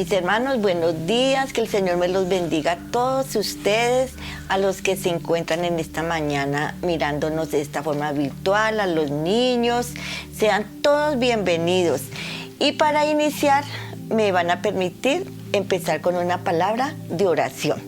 mis hermanos, buenos días, que el Señor me los bendiga a todos ustedes, a los que se encuentran en esta mañana mirándonos de esta forma virtual, a los niños, sean todos bienvenidos. Y para iniciar, me van a permitir empezar con una palabra de oración.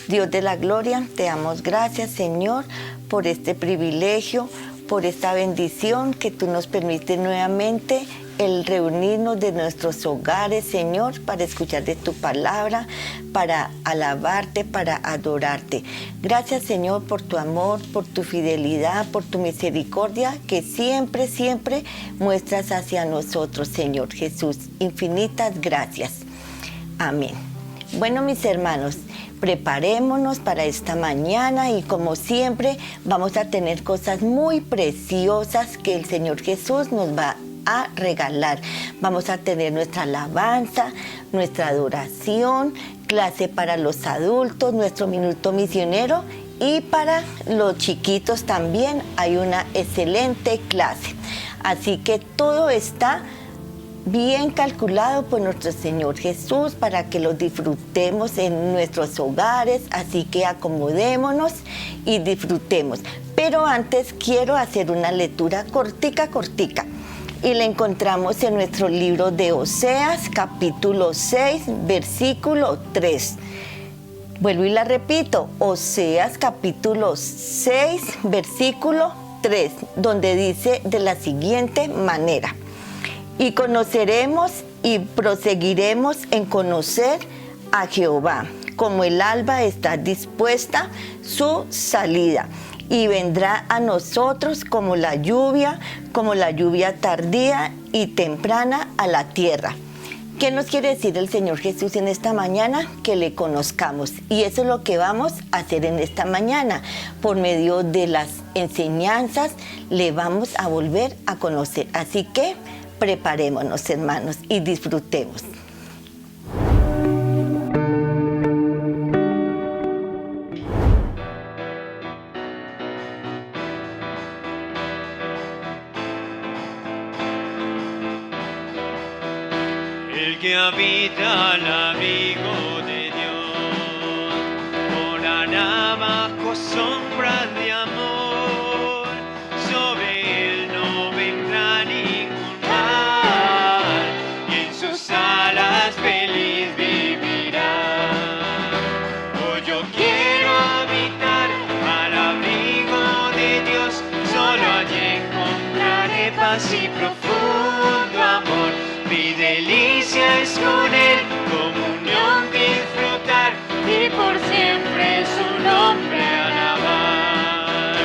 Dios de la gloria, te damos gracias, Señor, por este privilegio, por esta bendición que tú nos permites nuevamente el reunirnos de nuestros hogares, Señor, para escuchar de tu palabra, para alabarte, para adorarte. Gracias, Señor, por tu amor, por tu fidelidad, por tu misericordia, que siempre, siempre muestras hacia nosotros, Señor Jesús. Infinitas gracias. Amén. Bueno, mis hermanos, preparémonos para esta mañana y como siempre vamos a tener cosas muy preciosas que el Señor Jesús nos va a regalar. Vamos a tener nuestra alabanza, nuestra adoración, clase para los adultos, nuestro minuto misionero y para los chiquitos también hay una excelente clase. Así que todo está bien calculado por nuestro Señor Jesús para que lo disfrutemos en nuestros hogares, así que acomodémonos y disfrutemos. Pero antes quiero hacer una lectura cortica. Y la encontramos en nuestro libro de Oseas, capítulo 6, versículo 3. Vuelvo y la repito, Oseas, capítulo 6, versículo 3, donde dice de la siguiente manera: y conoceremos y proseguiremos en conocer a Jehová, como el alba está dispuesta su salida. Y vendrá a nosotros como la lluvia tardía y temprana a la tierra. ¿Qué nos quiere decir el Señor Jesús en esta mañana? Que le conozcamos. Y eso es lo que vamos a hacer en esta mañana. Por medio de las enseñanzas le vamos a volver a conocer. Así que preparémonos, hermanos, y disfrutemos. El que habita al abrigo de Dios morará bajo sombra de amor. Sobre él no vendrá ningún mal, y en sus alas feliz vivirá. Oh, yo quiero habitar al abrigo de Dios, solo allí encontraré paz y profundo amor. Mi delicia es con él, comunión disfrutar y por siempre su nombre alabar.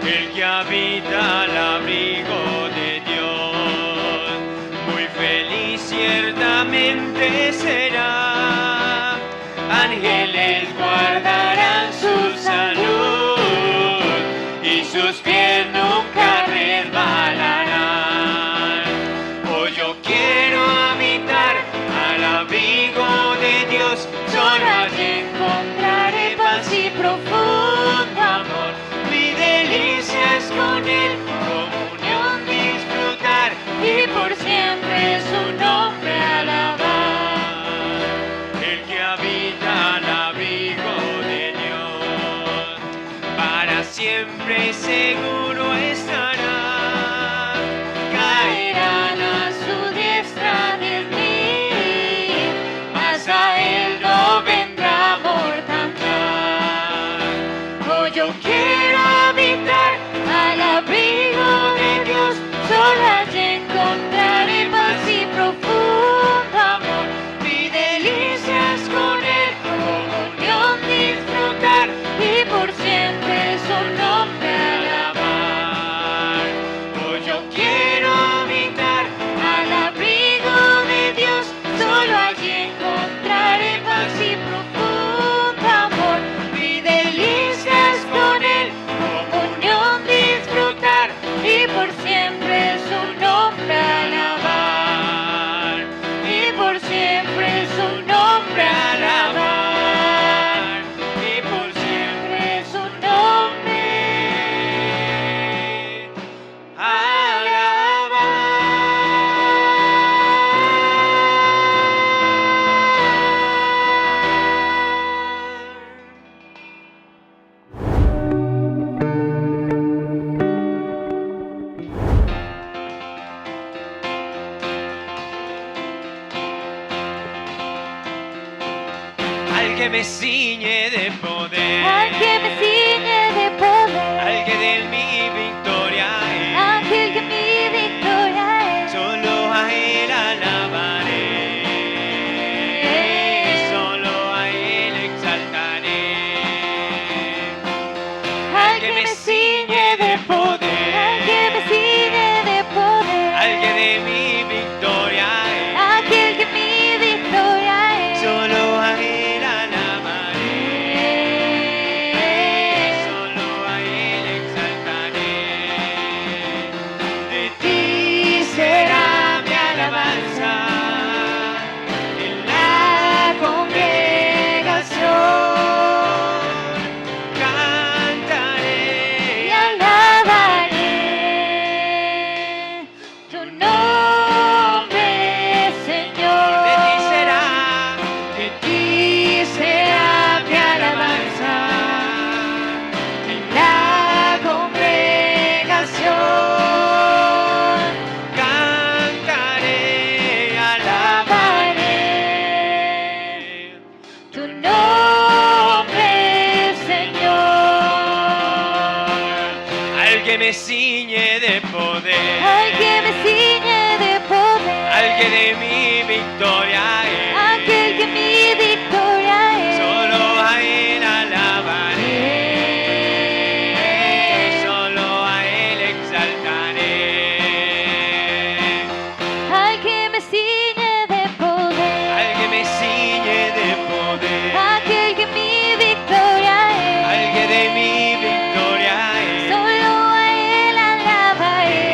El que habita al abrigo de Dios, muy feliz ciertamente será. Ángeles guardarán su salud y sus pies nunca resbalarán. Solo allí encontraré paz y profundo amor. Mi delicia es con él, comunión disfrutar y por siempre su nombre alabar. El que habita al abrigo de Dios, para siempre seguro estará. Caerán a su diestra 10,000, mas a él no vendrá mortandad. Oh, yo quiero habitar al abrigo de Dios, solo allí encontraré paz y profundo amor. Mi delicia es con él, comunión disfrutar y por siempre su nombre alabar. me ciñe de poder, Ángel me ciñe de poder, al que de mi victoria es, ángel que mi victoria es. solo a él alabaré, solo a él exaltaré, al que me ciñe de poder, Ángel me ciñe de poder, al que de mi victoria es, ángel que mi victoria es. solo a él alabaré, solo a él exaltaré. De ti será mi alabanza en la congregación. Cantaré Y alabaré tu nombre, Señor. de ti será mi alabanza en la congregación. Cantaré, alabaré Tu nombre, Señor. al que me ciñe de poder, Al que me ciñe de poder, al que de mi victoria es, ángel que mi victoria es. solo a él alabaré, solo a él exaltaré. Al que me ciñe de poder, Al que me ciñe de poder, ángel que mi victoria es. al que de mi victoria es, Solo a él alabaré,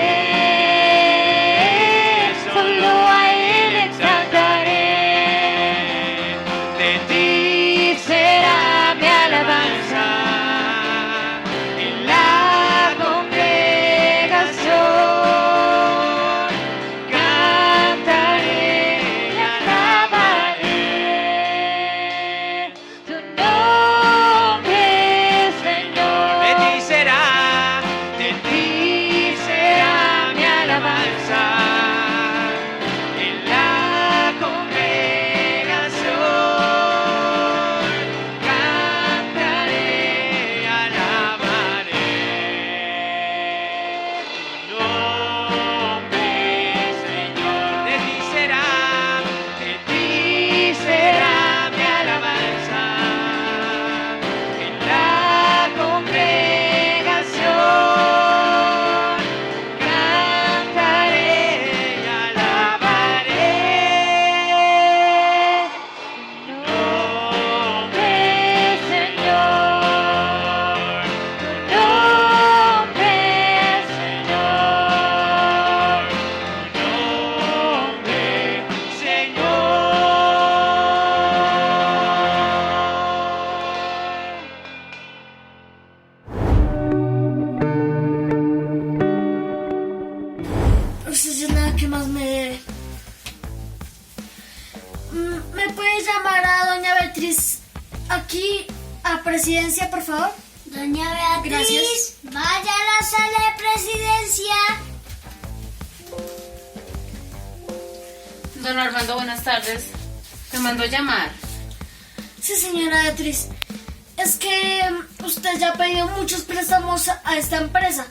solo a él exaltaré. de ti será mi alabanza en la congregación. Cantaré y alabaré Tu nombre, Señor. de ti será mi alabanza en la congregación. Cantaré y alabaré tu nombre, Señor. De ti será mi alabanza en la congregación. Cantaré y alabaré Tu tu nombre, nombre, Señor. Tu nombre, Señor. tu nombre, Señor. Usted es nada que más me debe. ¿Me puede llamar a doña Beatriz aquí a presidencia, por favor? Doña Beatriz, Gracias. vaya a la sala de presidencia. Don Armando, buenas tardes. ¿Me mandó llamar? Sí, señora Beatriz. Es que usted ya ha pedido muchos préstamos a esta empresa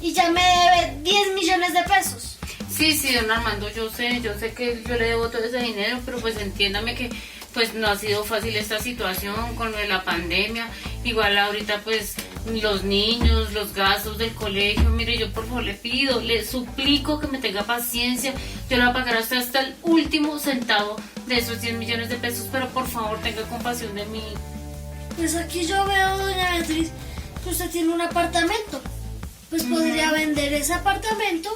y ya me debe 10 millones de pesos. Sí, don Armando, yo sé que yo le debo todo ese dinero, pero pues entiéndame que pues no ha sido fácil esta situación con lo de la pandemia. Igual ahorita pues los niños, los gastos del colegio, mire, yo por favor le pido, le suplico que me tenga paciencia. Yo la pagaré hasta el último centavo de esos 10 millones de pesos, pero por favor tenga compasión de mí. Pues aquí yo veo, doña Beatriz, que usted tiene un apartamento. Pues podría vender ese apartamento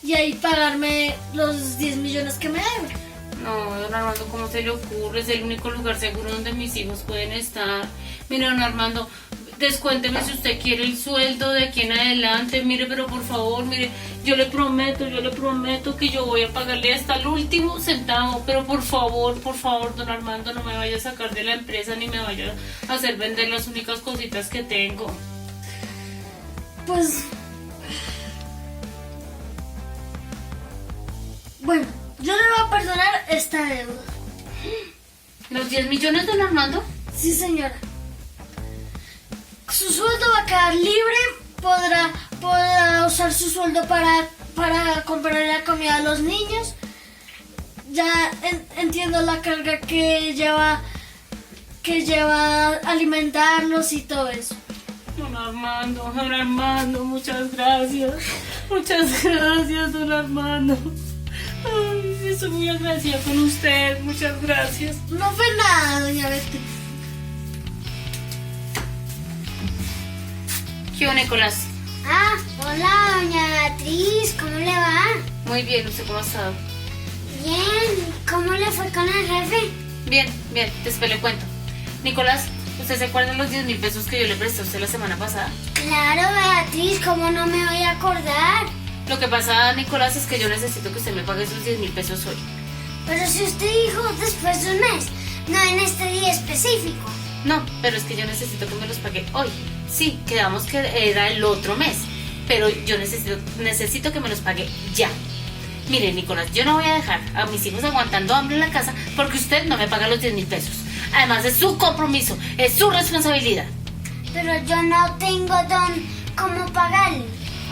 y ahí pagarme los 10 millones que me debe. No, don Armando, ¿cómo se le ocurre? Es el único lugar seguro donde mis hijos pueden estar. Mire, don Armando, descuénteme si usted quiere el sueldo de aquí en adelante. Mire, pero por favor, mire, yo le prometo que yo voy a pagarle hasta el último centavo. Pero por favor, don Armando, no me vaya a sacar de la empresa ni me vaya a hacer vender las únicas cositas que tengo. Pues... bueno, yo le voy a perdonar esta deuda. ¿Los 10 millones, don Armando? Sí, señora. Su sueldo va a quedar libre, podrá usar su sueldo para comprar la comida a los niños. Ya entiendo la carga que lleva alimentarlos y todo eso. Don Armando, muchas gracias. Muchas gracias, don Armando. Ay, estoy muy agradecida con usted, muchas gracias. No fue nada, doña Beatriz. ¿Qué hubo, Nicolás? Ah, hola, doña Beatriz, ¿cómo le va? Muy bien, ¿usted cómo ha estado? Bien, ¿cómo le fue con el jefe? Bien, después le cuento. Nicolás, ¿usted se acuerda de los 10.000 pesos que yo le presté a usted la semana pasada? Claro, Beatriz, ¿cómo no me voy a acordar? Lo que pasa, Nicolás, es que yo necesito que usted me pague esos 10.000 pesos hoy. Pero si usted dijo después de un mes, no en este día específico. No, pero es que yo necesito que me los pague hoy. Sí, quedamos que era el otro mes, pero yo necesito que me los pague ya. Mire, Nicolás, yo no voy a dejar a mis hijos aguantando hambre en la casa porque usted no me paga los 10.000 pesos. Además, es su compromiso, es su responsabilidad. Pero yo no tengo don cómo pagarle,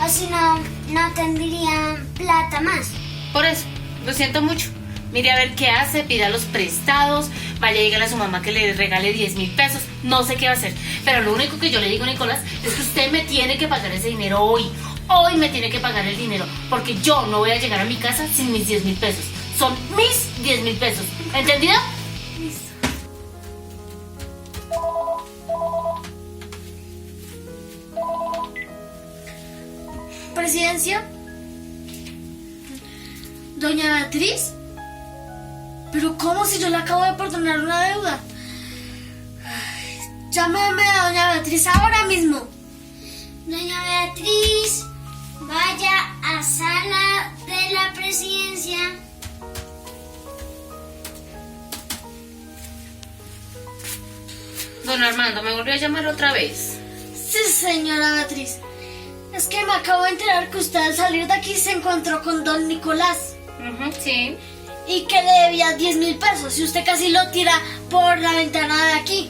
o si no, no tendría plata más. Por eso, lo siento mucho. Mire a ver qué hace, pida los prestados, vaya a llegar a su mamá que le regale 10.000 pesos, no sé qué va a hacer. Pero lo único que yo le digo, Nicolás, es que usted me tiene que pagar ese dinero hoy. Hoy me tiene que pagar el dinero, porque yo no voy a llegar a mi casa sin mis 10.000 pesos. Son mis 10.000 pesos, ¿entendido? Presidencia. Doña Beatriz. ¿Pero cómo si yo le acabo de perdonar una deuda? Ay, llámame a doña Beatriz ahora mismo. Doña Beatriz, vaya a sala de la presidencia. Don Armando, ¿me volvió a llamar otra vez? Sí, señora Beatriz. Es que me acabo de enterar que usted al salir de aquí se encontró con don Nicolás. Sí. Y que le debía 10.000 pesos y usted casi lo tira por la ventana de aquí.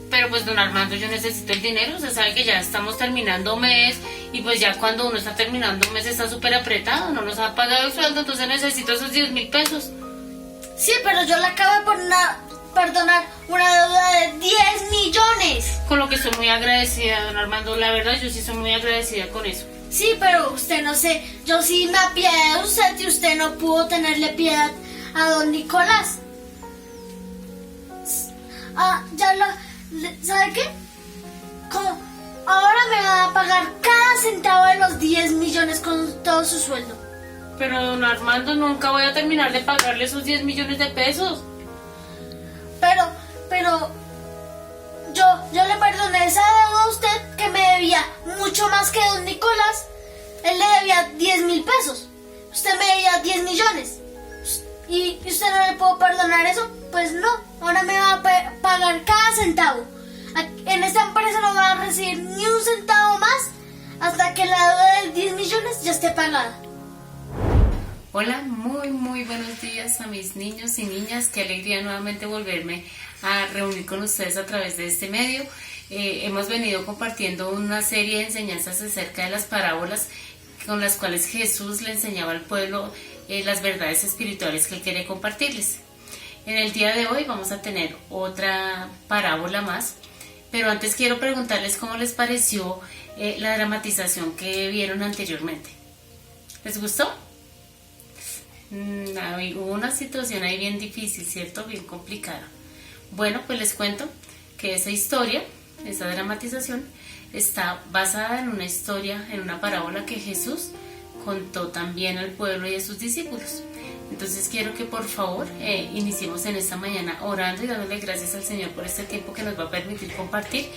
Pero pues, don Armando, yo necesito el dinero. Usted sabe que ya estamos terminando mes y pues ya cuando uno está terminando mes está súper apretado, no nos ha pagado el sueldo, entonces necesito esos 10.000 pesos. Sí, pero yo le acabo de perdonar una deuda de 10 millones. Con lo que estoy muy agradecida, don Armando, la verdad yo sí soy muy agradecida con eso. Sí, pero usted no sé, yo sí me apiadé de usted y usted no pudo tenerle piedad a don Nicolás. ¿Sabe qué? Ahora me va a pagar cada centavo de los 10 millones con todo su sueldo. Pero don Armando, nunca voy a terminar de pagarle esos 10 millones de pesos. Pero yo le perdoné esa deuda a usted que me debía mucho más que don Nicolás. Él le debía 10.000 pesos. Usted me debía 10 millones. ¿Y usted no le puedo perdonar eso? Pues no, ahora me va a pagar cada centavo. En esta empresa no va a recibir ni un centavo más hasta que la deuda de 10 millones ya esté pagada. Hola, muy buenos días a mis niños y niñas. Qué alegría nuevamente volverme a reunir con ustedes a través de este medio. Hemos venido compartiendo una serie de enseñanzas acerca de las parábolas con las cuales Jesús le enseñaba al pueblo las verdades espirituales que Él quiere compartirles. En el día de hoy vamos a tener otra parábola más, pero antes quiero preguntarles cómo les pareció la dramatización que vieron anteriormente. ¿Les gustó? Hubo una situación ahí bien difícil, ¿cierto? Bien complicada. Bueno, pues les cuento que esa historia, esa dramatización, está basada en una historia, en una parábola que Jesús contó también al pueblo y a sus discípulos. Entonces quiero que por favor iniciemos en esta mañana orando y dándole gracias al Señor por este tiempo que nos va a permitir compartir,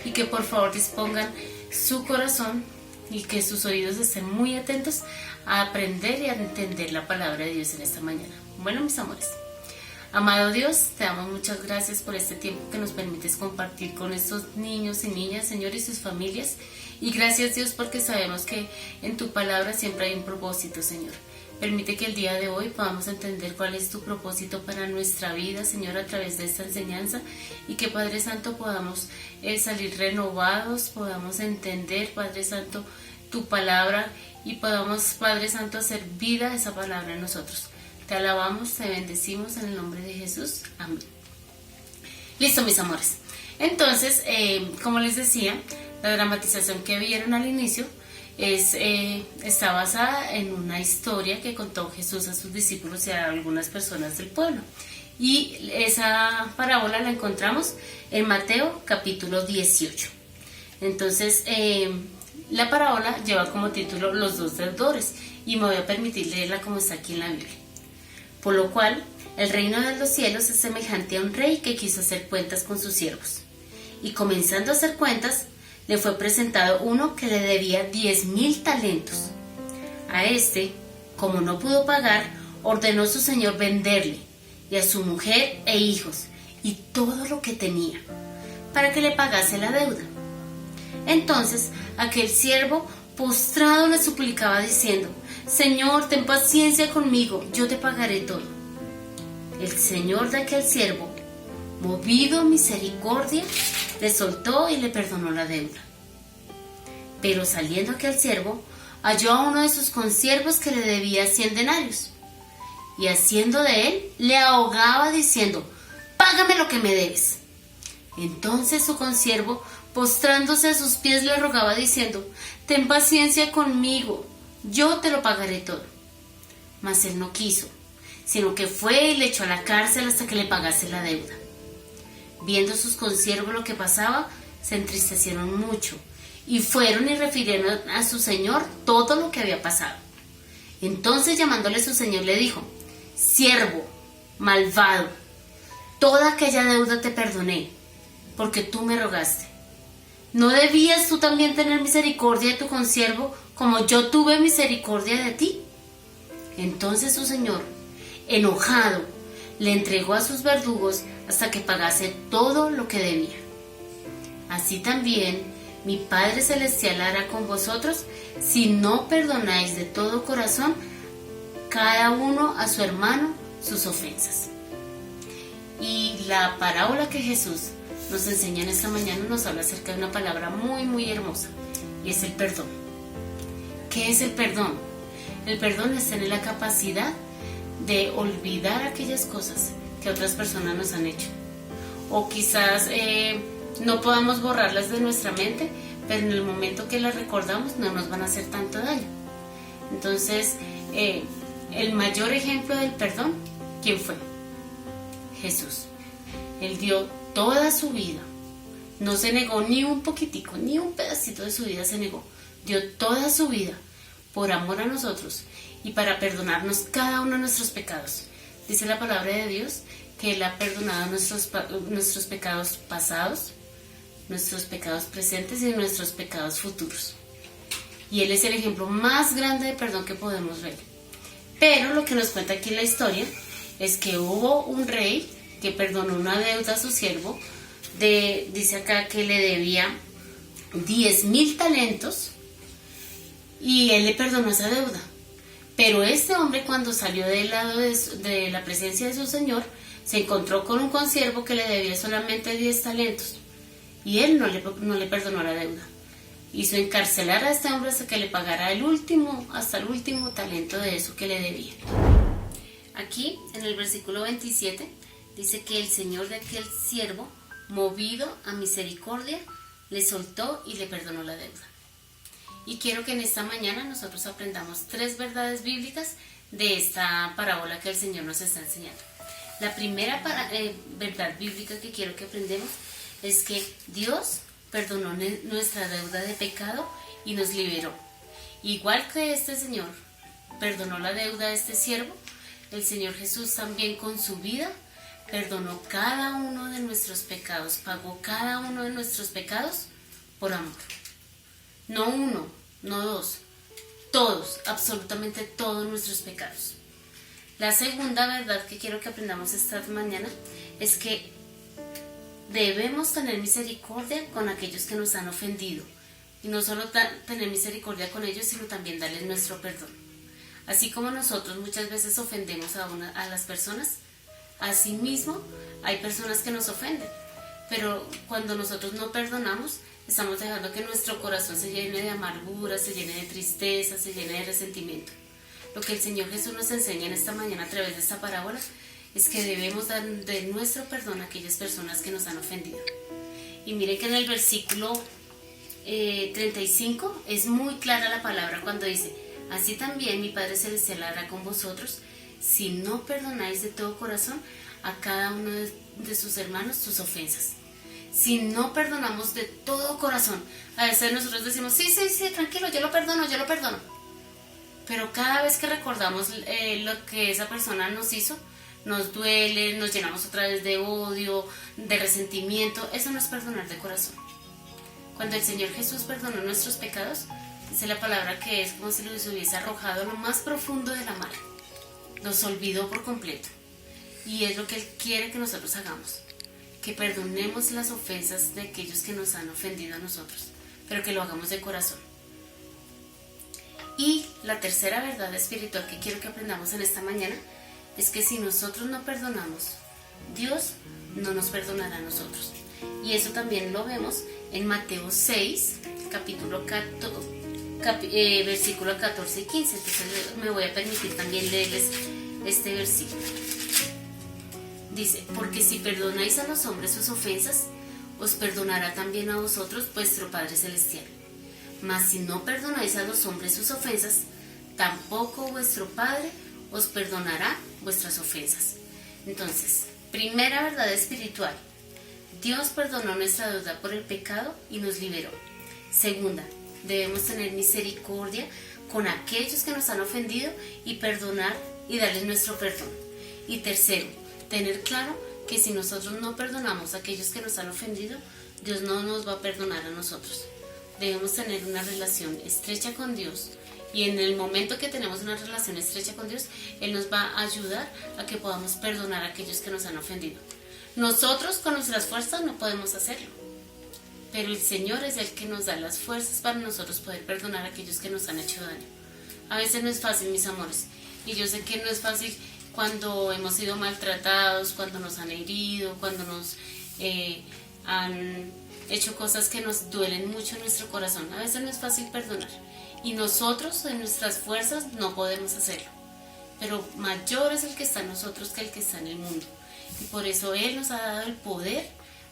y que por favor dispongan su corazón y que sus oídos estén muy atentos a aprender y a entender la palabra de Dios en esta mañana. Bueno, mis amores, amado Dios, te damos muchas gracias por este tiempo que nos permites compartir con estos niños y niñas, Señor, y sus familias. Y gracias, Dios, porque sabemos que en tu palabra siempre hay un propósito, Señor. Permite que el día de hoy podamos entender cuál es tu propósito para nuestra vida, Señor, a través de esta enseñanza, y que, Padre Santo, podamos salir renovados, podamos entender, Padre Santo, tu palabra, y podamos, Padre Santo, hacer vida esa palabra en nosotros. Te alabamos, te bendecimos en el nombre de Jesús. Amén. Listo, mis amores. Entonces, como les decía, la dramatización que vieron al inicio está basada en una historia que contó Jesús a sus discípulos y a algunas personas del pueblo. Y esa parábola la encontramos en Mateo capítulo 18. Entonces, la parábola lleva como título Los dos deudores, y me voy a permitir leerla como está aquí en la Biblia. Por lo cual, el reino de los cielos es semejante a un rey que quiso hacer cuentas con sus siervos. Y comenzando a hacer cuentas, le fue presentado uno que le debía 10,000 talentos. A este, como no pudo pagar, ordenó su señor venderle, y a su mujer e hijos, y todo lo que tenía, para que le pagase la deuda. Entonces, aquel siervo, postrado, le suplicaba diciendo: Señor, ten paciencia conmigo, yo te pagaré todo. El señor de aquel siervo, movido a misericordia, le soltó y le perdonó la deuda. Pero saliendo aquel siervo, halló a uno de sus consiervos que le debía 100 denarios, y haciendo de él, le ahogaba diciendo: Págame lo que me debes. Entonces su consiervo, postrándose a sus pies, le rogaba diciendo: Ten paciencia conmigo, yo te lo pagaré todo. Mas él no quiso, sino que fue y le echó a la cárcel hasta que le pagase la deuda. Viendo sus consiervos lo que pasaba, se entristecieron mucho, y fueron y refirieron a su señor todo lo que había pasado. Entonces, llamándole su señor, le dijo: Siervo malvado, toda aquella deuda te perdoné, porque tú me rogaste. ¿No debías tú también tener misericordia de tu consiervo, como yo tuve misericordia de ti? Entonces su señor, enojado, le entregó a sus verdugos hasta que pagase todo lo que debía. Así también mi Padre Celestial hará con vosotros, si no perdonáis de todo corazón cada uno a su hermano sus ofensas. Y la parábola que Jesús nos enseña en esta mañana nos habla acerca de una palabra muy, muy hermosa, y es el perdón. ¿Qué es el perdón? El perdón es tener la capacidad de olvidar aquellas cosas que otras personas nos han hecho. O quizás no podamos borrarlas de nuestra mente, pero en el momento que las recordamos no nos van a hacer tanto daño. Entonces, el mayor ejemplo del perdón, ¿quién fue? Jesús. Él dio toda su vida, no se negó ni un poquitico, ni un pedacito de su vida se negó, dio toda su vida por amor a nosotros y para perdonarnos cada uno de nuestros pecados. Dice la palabra de Dios que Él ha perdonado nuestros pecados pasados, nuestros pecados presentes y nuestros pecados futuros. Y Él es el ejemplo más grande de perdón que podemos ver. Pero lo que nos cuenta aquí en la historia es que hubo un rey que perdonó una deuda a su siervo, dice acá que le debía 10,000 talentos, y él le perdonó esa deuda. Pero este hombre, cuando salió del lado de la presencia de su señor, se encontró con un consiervo que le debía solamente 10 talentos, y él no le perdonó la deuda. Hizo encarcelar a este hombre hasta que le pagara hasta el último talento de eso que le debía. Aquí, en el versículo 27, dice que el señor de aquel siervo, movido a misericordia, le soltó y le perdonó la deuda. Y quiero que en esta mañana nosotros aprendamos 3 verdades bíblicas de esta parábola que el Señor nos está enseñando. La primera verdad bíblica que quiero que aprendamos es que Dios perdonó nuestra deuda de pecado y nos liberó. Igual que este Señor perdonó la deuda de este siervo, el Señor Jesús también con su vida perdonó cada uno de nuestros pecados, pagó cada uno de nuestros pecados por amor. No uno, no dos, todos, absolutamente todos nuestros pecados. La segunda verdad que quiero que aprendamos esta mañana es que debemos tener misericordia con aquellos que nos han ofendido. Y no solo tener misericordia con ellos, sino también darles nuestro perdón. Así como nosotros muchas veces ofendemos a las personas, asimismo hay personas que nos ofenden. Pero cuando nosotros no perdonamos, estamos dejando que nuestro corazón se llene de amargura, se llene de tristeza, se llene de resentimiento. Lo que el Señor Jesús nos enseña en esta mañana a través de esta parábola es que debemos dar de nuestro perdón a aquellas personas que nos han ofendido. Y miren que en el versículo 35 es muy clara la palabra cuando dice: así también mi Padre Celestial hará con vosotros si no perdonáis de todo corazón a cada uno de sus hermanos sus ofensas. Si no perdonamos de todo corazón, a veces nosotros decimos, sí, tranquilo, yo lo perdono. Pero cada vez que recordamos lo que esa persona nos hizo, nos duele, nos llenamos otra vez de odio, de resentimiento. Eso no es perdonar de corazón. Cuando el Señor Jesús perdonó nuestros pecados, dice la palabra que es como si los hubiese arrojado a lo más profundo de la mar. Los olvidó por completo. Y es lo que Él quiere que nosotros hagamos. Que perdonemos las ofensas de aquellos que nos han ofendido a nosotros, pero que lo hagamos de corazón. Y la tercera verdad espiritual que quiero que aprendamos en esta mañana es que si nosotros no perdonamos, Dios no nos perdonará a nosotros. Y eso también lo vemos en Mateo 6, versículo 14 y 15. Entonces me voy a permitir también leerles este versículo. Dice: porque si perdonáis a los hombres sus ofensas, os perdonará también a vosotros vuestro Padre Celestial. Mas si no perdonáis a los hombres sus ofensas, tampoco vuestro Padre os perdonará vuestras ofensas. Entonces, primera verdad espiritual: Dios perdonó nuestra deuda por el pecado y nos liberó. Segunda, debemos tener misericordia con aquellos que nos han ofendido y perdonar y darles nuestro perdón. Y tercero, tener claro que si nosotros no perdonamos a aquellos que nos han ofendido, Dios no nos va a perdonar a nosotros. Debemos tener una relación estrecha con Dios, y en el momento que tenemos una relación estrecha con Dios, Él nos va a ayudar a que podamos perdonar a aquellos que nos han ofendido. Nosotros con nuestras fuerzas no podemos hacerlo, pero el Señor es el que nos da las fuerzas para nosotros poder perdonar a aquellos que nos han hecho daño. A veces no es fácil, mis amores, y yo sé que no es fácil cuando hemos sido maltratados, cuando nos han herido, cuando nos han hecho cosas que nos duelen mucho en nuestro corazón. A veces no es fácil perdonar, y nosotros en nuestras fuerzas no podemos hacerlo, pero mayor es el que está en nosotros que el que está en el mundo, y por eso Él nos ha dado el poder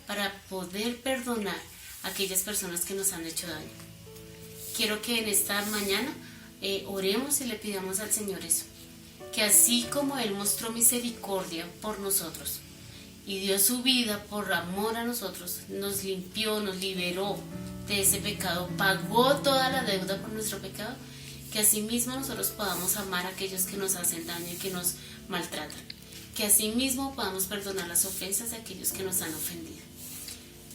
para poder perdonar a aquellas personas que nos han hecho daño. Quiero que en esta mañana oremos y le pidamos al Señor eso, que así como Él mostró misericordia por nosotros y dio su vida por amor a nosotros, nos limpió, nos liberó de ese pecado, pagó toda la deuda por nuestro pecado, que asimismo nosotros podamos amar a aquellos que nos hacen daño y que nos maltratan, que asimismo podamos perdonar las ofensas de aquellos que nos han ofendido.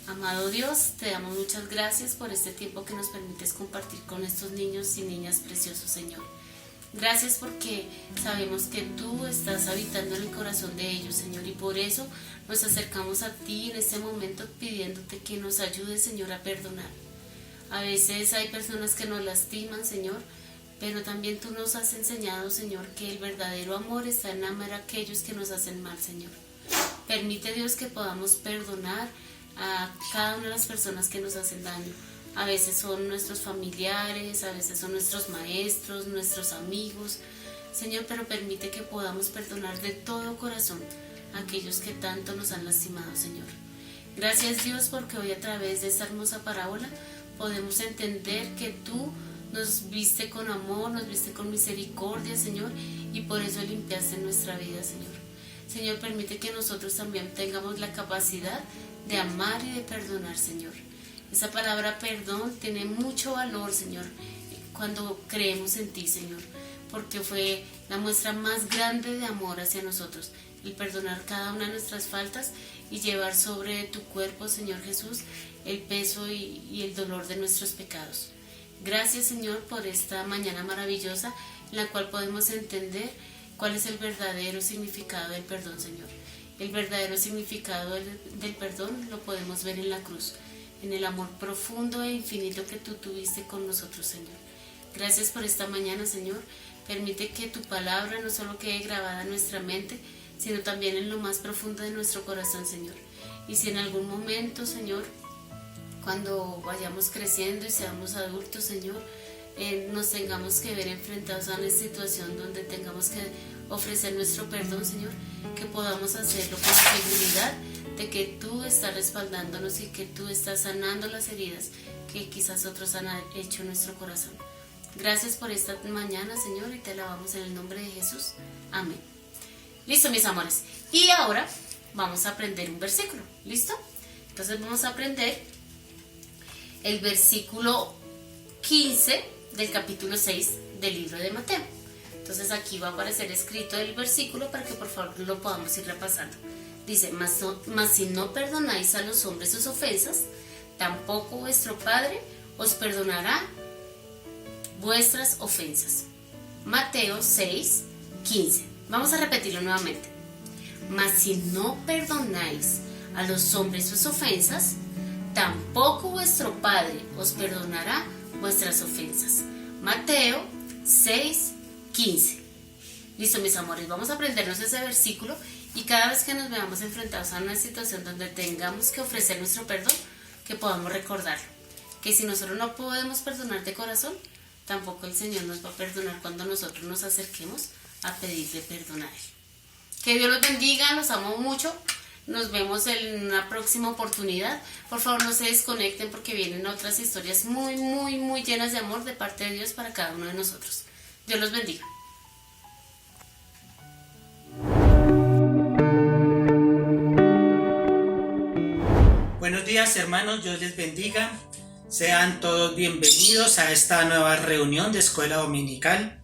Amado Dios, te damos muchas gracias por este tiempo que nos permites compartir con estos niños y niñas preciosos, Señor. Gracias porque sabemos que tú estás habitando en el corazón de ellos, Señor, y por eso nos acercamos a ti en este momento pidiéndote que nos ayudes, Señor, a perdonar. A veces hay personas que nos lastiman, Señor, pero también tú nos has enseñado, Señor, que el verdadero amor está en amar a aquellos que nos hacen mal, Señor. Permite, Dios, que podamos perdonar a cada una de las personas que nos hacen daño. A veces son nuestros familiares, a veces son nuestros maestros, nuestros amigos, Señor, pero permite que podamos perdonar de todo corazón a aquellos que tanto nos han lastimado, Señor. Gracias, Dios, porque hoy a través de esta hermosa parábola podemos entender que tú nos viste con amor, nos viste con misericordia, Señor, y por eso limpiaste nuestra vida, Señor. Señor, permite que nosotros también tengamos la capacidad de amar y de perdonar, Señor. Esa palabra perdón tiene mucho valor, Señor, cuando creemos en ti, Señor, porque fue la muestra más grande de amor hacia nosotros, el perdonar cada una de nuestras faltas y llevar sobre tu cuerpo, Señor Jesús, el peso y el dolor de nuestros pecados. Gracias, Señor, por esta mañana maravillosa en la cual podemos entender cuál es el verdadero significado del perdón, Señor. El verdadero significado del perdón lo podemos ver en la cruz, en el amor profundo e infinito que tú tuviste con nosotros, Señor. Gracias por esta mañana, Señor. Permite que tu palabra no solo quede grabada en nuestra mente, sino también en lo más profundo de nuestro corazón, Señor. Y si en algún momento, Señor, cuando vayamos creciendo y seamos adultos, Señor, nos tengamos que ver enfrentados a una situación donde tengamos que ofrecer nuestro perdón, Señor, que podamos hacerlo con seguridad de que tú estás respaldándonos y que tú estás sanando las heridas que quizás otros han hecho en nuestro corazón. Gracias por esta mañana, Señor, y te alabamos en el nombre de Jesús. Amén. Listo, mis amores. Y ahora vamos a aprender un versículo. ¿Listo? Entonces vamos a aprender el versículo 15 del capítulo 6 del libro de Mateo. Entonces aquí va a aparecer escrito el versículo para que por favor lo podamos ir repasando. Dice, mas si no perdonáis a los hombres sus ofensas, tampoco vuestro Padre os perdonará vuestras ofensas. Mateo 6, 15. Vamos a repetirlo nuevamente. Mas si no perdonáis a los hombres sus ofensas, tampoco vuestro Padre os perdonará vuestras ofensas. Mateo 6, 15. Listo, mis amores, vamos a aprendernos ese versículo y cada vez que nos veamos enfrentados a una situación donde tengamos que ofrecer nuestro perdón, que podamos recordarlo. Que si nosotros no podemos perdonar de corazón, tampoco el Señor nos va a perdonar cuando nosotros nos acerquemos a pedirle perdón a Él. Que Dios los bendiga, los amo mucho. Nos vemos en una próxima oportunidad. Por favor, no se desconecten porque vienen otras historias muy, muy, muy llenas de amor de parte de Dios para cada uno de nosotros. Dios los bendiga. Buenos días, hermanos, Dios les bendiga. Sean todos bienvenidos a esta nueva reunión de Escuela Dominical.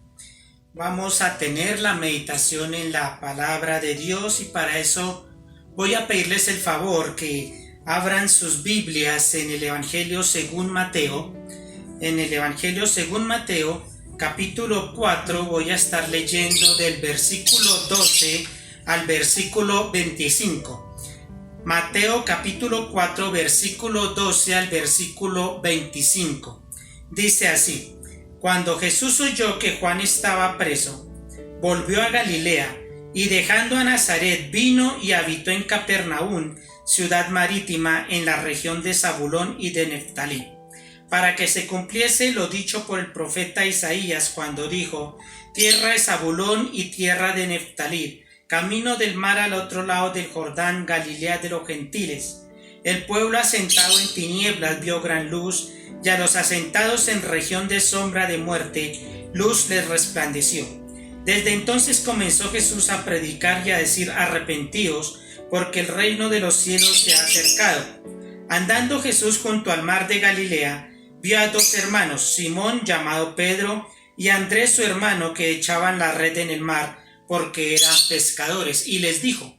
Vamos a tener la meditación en la palabra de Dios y para eso voy a pedirles el favor que abran sus Biblias en el Evangelio según Mateo. En el Evangelio según Mateo, capítulo 4, voy a estar leyendo del versículo 12 al versículo 25. Mateo capítulo 4, versículo 12 al versículo 25. Dice así: Cuando Jesús oyó que Juan estaba preso, volvió a Galilea, y dejando a Nazaret vino y habitó en Capernaum, ciudad marítima en la región de Zabulón y de Neftalí, para que se cumpliese lo dicho por el profeta Isaías cuando dijo: Tierra de Zabulón y tierra de Neftalí, camino del mar al otro lado del Jordán, Galilea de los gentiles. El pueblo asentado en tinieblas vio gran luz, y a los asentados en región de sombra de muerte, luz les resplandeció. Desde entonces comenzó Jesús a predicar y a decir: arrepentíos, porque el reino de los cielos se ha acercado. Andando Jesús junto al mar de Galilea, vio a dos hermanos, Simón llamado Pedro, y Andrés su hermano, que echaban la red en el mar, porque eran pescadores, y les dijo: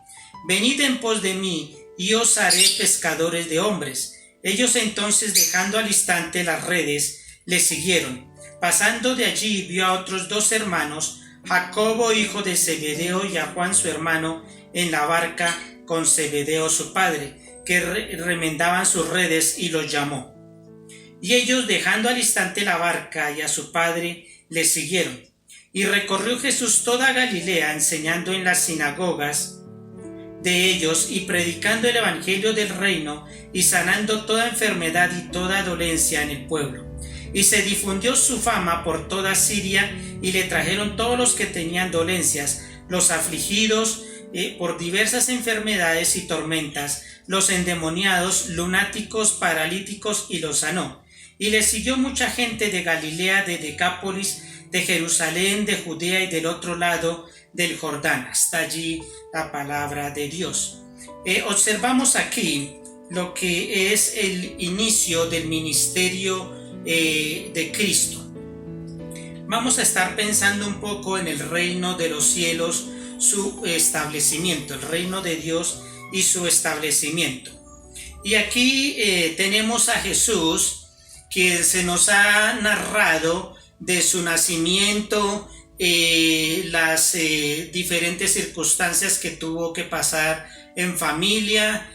venid en pos de mí, y os haré pescadores de hombres. Ellos entonces, dejando al instante las redes, le siguieron. Pasando de allí, vio a otros dos hermanos, Jacobo hijo de Zebedeo y a Juan su hermano, en la barca con Zebedeo su padre, que remendaban sus redes, y los llamó. Y ellos, dejando al instante la barca y a su padre, le siguieron. Y recorrió Jesús toda Galilea, enseñando en las sinagogas de ellos y predicando el evangelio del reino y sanando toda enfermedad y toda dolencia en el pueblo. Y se difundió su fama por toda Siria, y le trajeron todos los que tenían dolencias, los afligidos por diversas enfermedades y tormentas, los endemoniados, lunáticos, paralíticos, y los sanó. Y le siguió mucha gente de Galilea, de Decápolis, de Jerusalén, de Judea y del otro lado del Jordán. Hasta allí la palabra de Dios. Observamos aquí lo que es el inicio del ministerio de Cristo. Vamos a estar pensando un poco en el reino de los cielos, su establecimiento, el reino de Dios y su establecimiento. Y aquí tenemos a Jesús, que se nos ha narrado de su nacimiento, las diferentes circunstancias que tuvo que pasar en familia,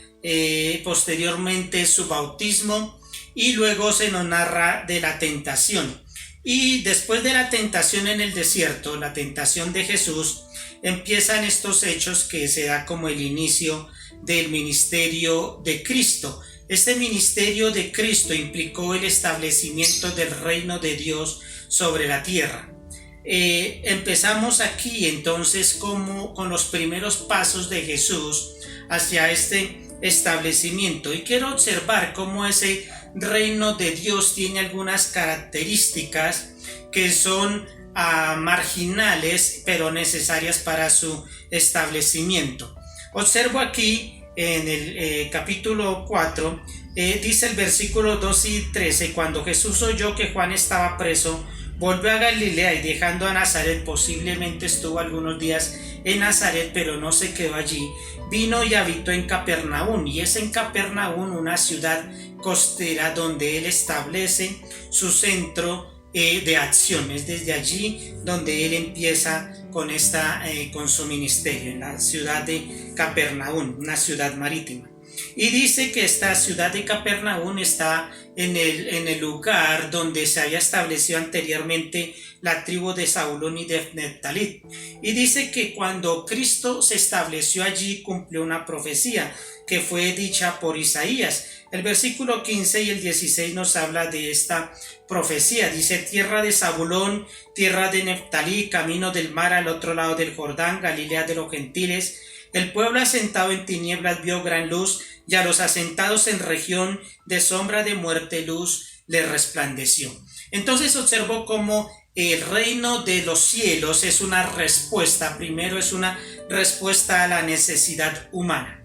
posteriormente su bautismo, y luego se nos narra de la tentación. Y después de la tentación en el desierto, la tentación de Jesús, empiezan estos hechos que se da como el inicio del ministerio de Cristo. Este ministerio de Cristo implicó el establecimiento del reino de Dios sobre la tierra. Empezamos aquí entonces como con los primeros pasos de Jesús hacia este establecimiento, y quiero observar cómo ese reino de Dios tiene algunas características que son marginales pero necesarias para su establecimiento. Observo aquí en el capítulo 4, dice el versículo 2 y 13: cuando Jesús oyó que Juan estaba preso, volvió a Galilea, y dejando a Nazaret, posiblemente estuvo algunos días en Nazaret, pero no se quedó allí, vino y habitó en Capernaum, y es en Capernaum, una ciudad costera, donde él establece su centro de acciones. Desde allí donde él empieza con su ministerio, en la ciudad de Capernaum, una ciudad marítima. Y dice que esta ciudad de Capernaum está en el lugar donde se había establecido anteriormente la tribu de Zabulón y de Neftalí. Y dice que cuando Cristo se estableció allí, cumplió una profecía que fue dicha por Isaías. El versículo 15 y el 16 nos habla de esta profecía. Dice: tierra de Zabulón, tierra de Neftalí, camino del mar al otro lado del Jordán, Galilea de los gentiles. El pueblo asentado en tinieblas vio gran luz, y a los asentados en región de sombra de muerte luz le resplandeció. Entonces observó cómo el reino de los cielos es una respuesta. Primero es una respuesta a la necesidad humana.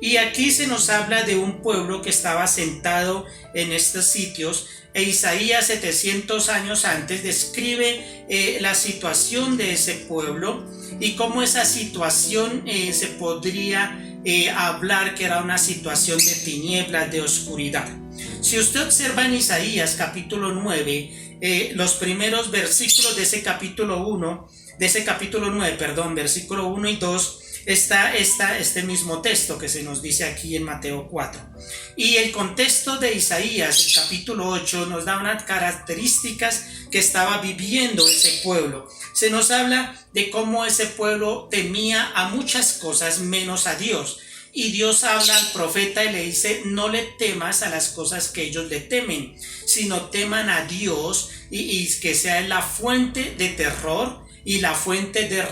Y aquí se nos habla de un pueblo que estaba sentado en estos sitios, e Isaías 700 años antes describe la situación de ese pueblo y cómo esa situación se podría hablar que era una situación de tinieblas, de oscuridad. Si usted observa en Isaías capítulo 9, los primeros versículos de ese capítulo 9, versículo 1 y 2, está este mismo texto que se nos dice aquí en Mateo 4. Y el contexto de Isaías, el capítulo 8, nos da unas características que estaba viviendo ese pueblo. Se nos habla de cómo ese pueblo temía a muchas cosas menos a Dios. Y Dios habla al profeta y le dice: no le temas a las cosas que ellos le temen, sino teman a Dios, y que sea la fuente de terror y la fuente de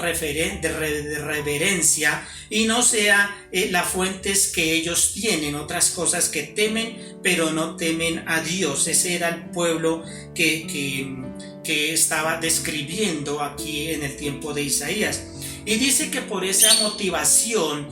reverencia, y no sea la fuentes que ellos tienen, otras cosas que temen, pero no temen a Dios. Ese era el pueblo que estaba describiendo aquí en el tiempo de Isaías. Y dice que por esa motivación,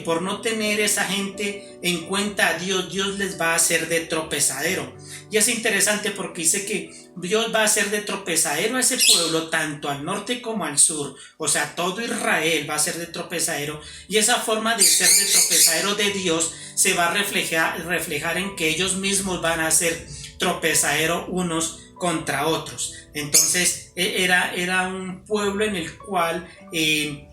por no tener esa gente en cuenta a Dios, Dios les va a hacer de tropezadero. Y es interesante porque dice que Dios va a hacer de tropezadero a ese pueblo, tanto al norte como al sur. O sea, todo Israel va a ser de tropezadero. Y esa forma de ser de tropezadero de Dios se va a reflejar en que ellos mismos van a ser tropezadero unos contra otros. Entonces era un pueblo en el cual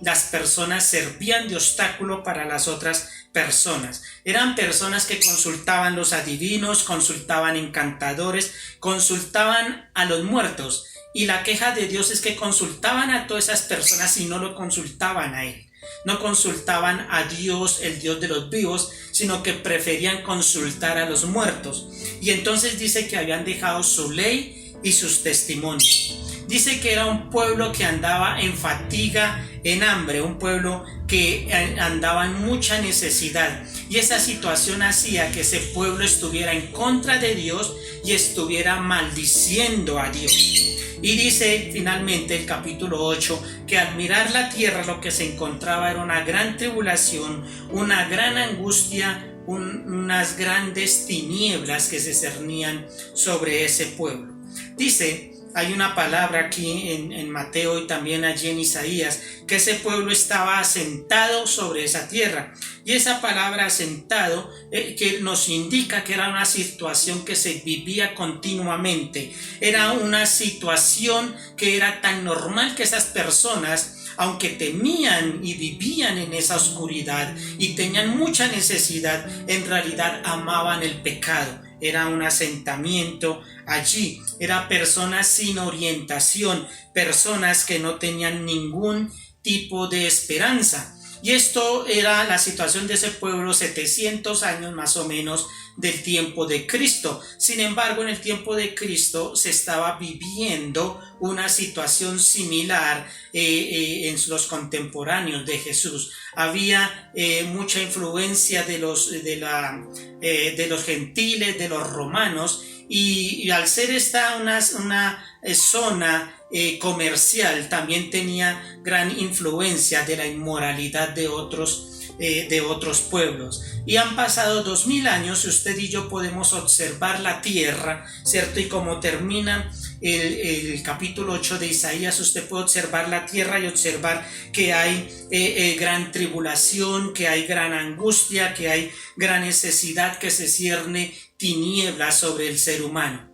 las personas servían de obstáculo para las otras personas. Eran personas que consultaban los adivinos, consultaban encantadores, consultaban a los muertos, y la queja de Dios es que consultaban a todas esas personas y no lo consultaban a él. No consultaban a Dios, el Dios de los vivos, sino que preferían consultar a los muertos. Y entonces dice que habían dejado su ley y sus testimonios. Dice que era un pueblo que andaba en fatiga, en hambre, un pueblo que andaba en mucha necesidad. Y esa situación hacía que ese pueblo estuviera en contra de Dios y estuviera maldiciendo a Dios. Y dice finalmente el capítulo 8 que al mirar la tierra lo que se encontraba era una gran tribulación, una gran angustia, unas grandes tinieblas que se cernían sobre ese pueblo. Dice, hay una palabra aquí en Mateo y también allí en Isaías, que ese pueblo estaba asentado sobre esa tierra. Y esa palabra asentado que nos indica que era una situación que se vivía continuamente. Era una situación que era tan normal que esas personas, aunque temían y vivían en esa oscuridad y tenían mucha necesidad, en realidad amaban el pecado. era un asentamiento allí, eran personas sin orientación, personas que no tenían ningún tipo de esperanza. Y esto era la situación de ese pueblo 700 años más o menos del tiempo de Cristo. Sin embargo, en el tiempo de Cristo se estaba viviendo una situación similar en los contemporáneos de Jesús. Había mucha influencia de los gentiles, de los romanos, y al ser esta una zona comercial, también tenía gran influencia de la inmoralidad de otros pueblos. Y han pasado 2000 años y usted y yo podemos observar la tierra, ¿cierto? Y como termina el capítulo 8 de Isaías, usted puede observar la tierra y observar que hay gran tribulación, que hay gran angustia, que hay gran necesidad, que se cierne tinieblas sobre el ser humano.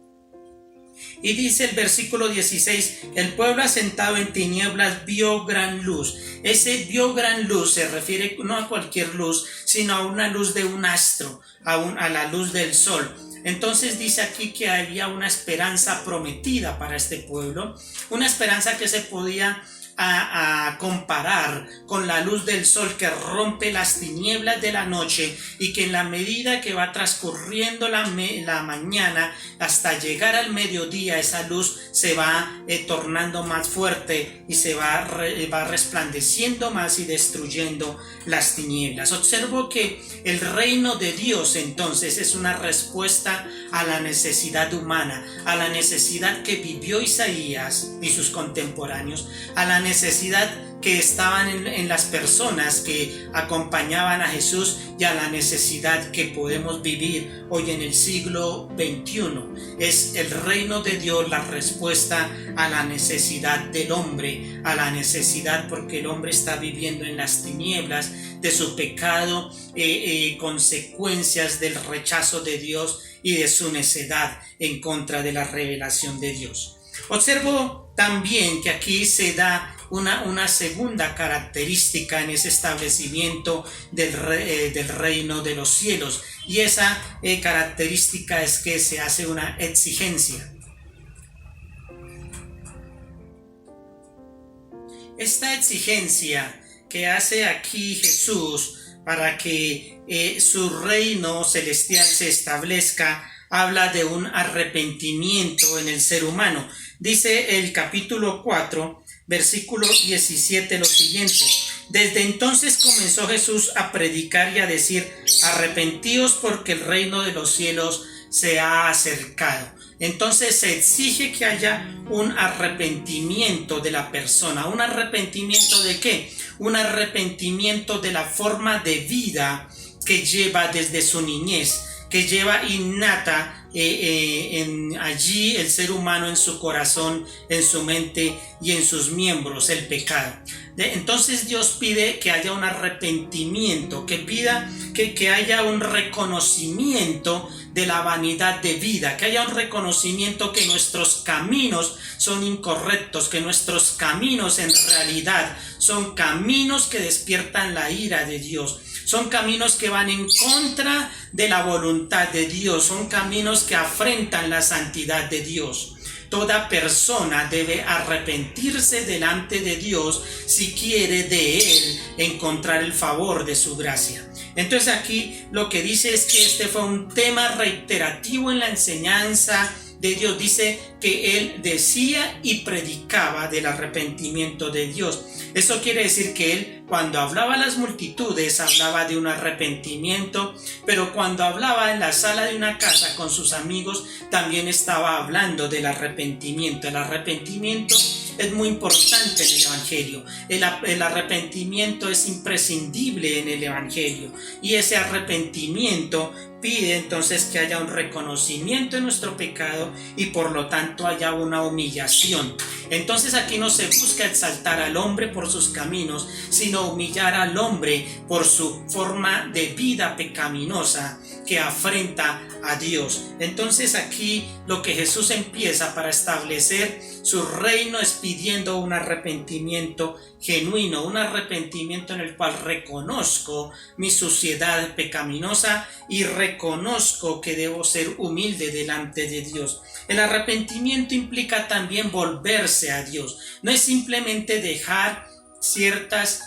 Y dice el versículo 16, el pueblo asentado en tinieblas vio gran luz. Ese vio gran luz se refiere no a cualquier luz, sino a una luz de un astro, a la luz del sol. Entonces dice aquí que había una esperanza prometida para este pueblo, una esperanza que se podía a comparar con la luz del sol que rompe las tinieblas de la noche, y que en la medida que va transcurriendo la mañana hasta llegar al mediodía, esa luz se va tornando más fuerte y se va resplandeciendo más y destruyendo las tinieblas. Observo que el reino de Dios entonces es una respuesta a la necesidad humana, a la necesidad que vivió Isaías y sus contemporáneos, a la necesidad que estaban en las personas que acompañaban a Jesús, y a la necesidad que podemos vivir hoy en el siglo XXI. Es el reino de Dios la respuesta a la necesidad del hombre, a la necesidad porque el hombre está viviendo en las tinieblas de su pecado, consecuencias del rechazo de Dios y de su necedad en contra de la revelación de Dios. Observo también que aquí se da una segunda característica en ese establecimiento del reino de los cielos, y esa característica es que se hace una exigencia. Esta exigencia que hace aquí Jesús para que su reino celestial se establezca habla de un arrepentimiento en el ser humano. Dice el capítulo 4, versículo 17 lo siguiente: desde entonces comenzó Jesús a predicar y a decir: arrepentíos porque el reino de los cielos se ha acercado. Entonces se exige que haya un arrepentimiento de la persona. ¿Un arrepentimiento de qué? Un arrepentimiento de la forma de vida que lleva desde su niñez, que lleva innata allí el ser humano en su corazón, en su mente y en sus miembros, el pecado. Entonces Dios pide que haya un arrepentimiento, que pida que haya un reconocimiento de la vanidad de vida, que haya un reconocimiento que nuestros caminos son incorrectos, que nuestros caminos en realidad son caminos que despiertan la ira de Dios. Son caminos que van en contra de la voluntad de Dios, son caminos que afrentan la santidad de Dios. Toda persona debe arrepentirse delante de Dios si quiere de Él encontrar el favor de su gracia. Entonces aquí lo que dice es que este fue un tema reiterativo en la enseñanza de Dios. Dice que Él decía y predicaba del arrepentimiento de Dios. Eso quiere decir que Él, cuando hablaba a las multitudes, hablaba de un arrepentimiento, pero cuando hablaba en la sala de una casa con sus amigos, también estaba hablando del arrepentimiento. El arrepentimiento es muy importante en el Evangelio. El arrepentimiento es imprescindible en el Evangelio, y ese arrepentimiento pide entonces que haya un reconocimiento de nuestro pecado y por lo tanto haya una humillación. Entonces aquí no se busca exaltar al hombre por sus caminos, sino humillar al hombre por su forma de vida pecaminosa que afrenta a Dios. Entonces aquí lo que Jesús empieza para establecer su reino es pidiendo un arrepentimiento genuino, un arrepentimiento en el cual reconozco mi suciedad pecaminosa y reconozco que debo ser humilde delante de Dios. El arrepentimiento implica también volverse a Dios. No es simplemente dejar ciertas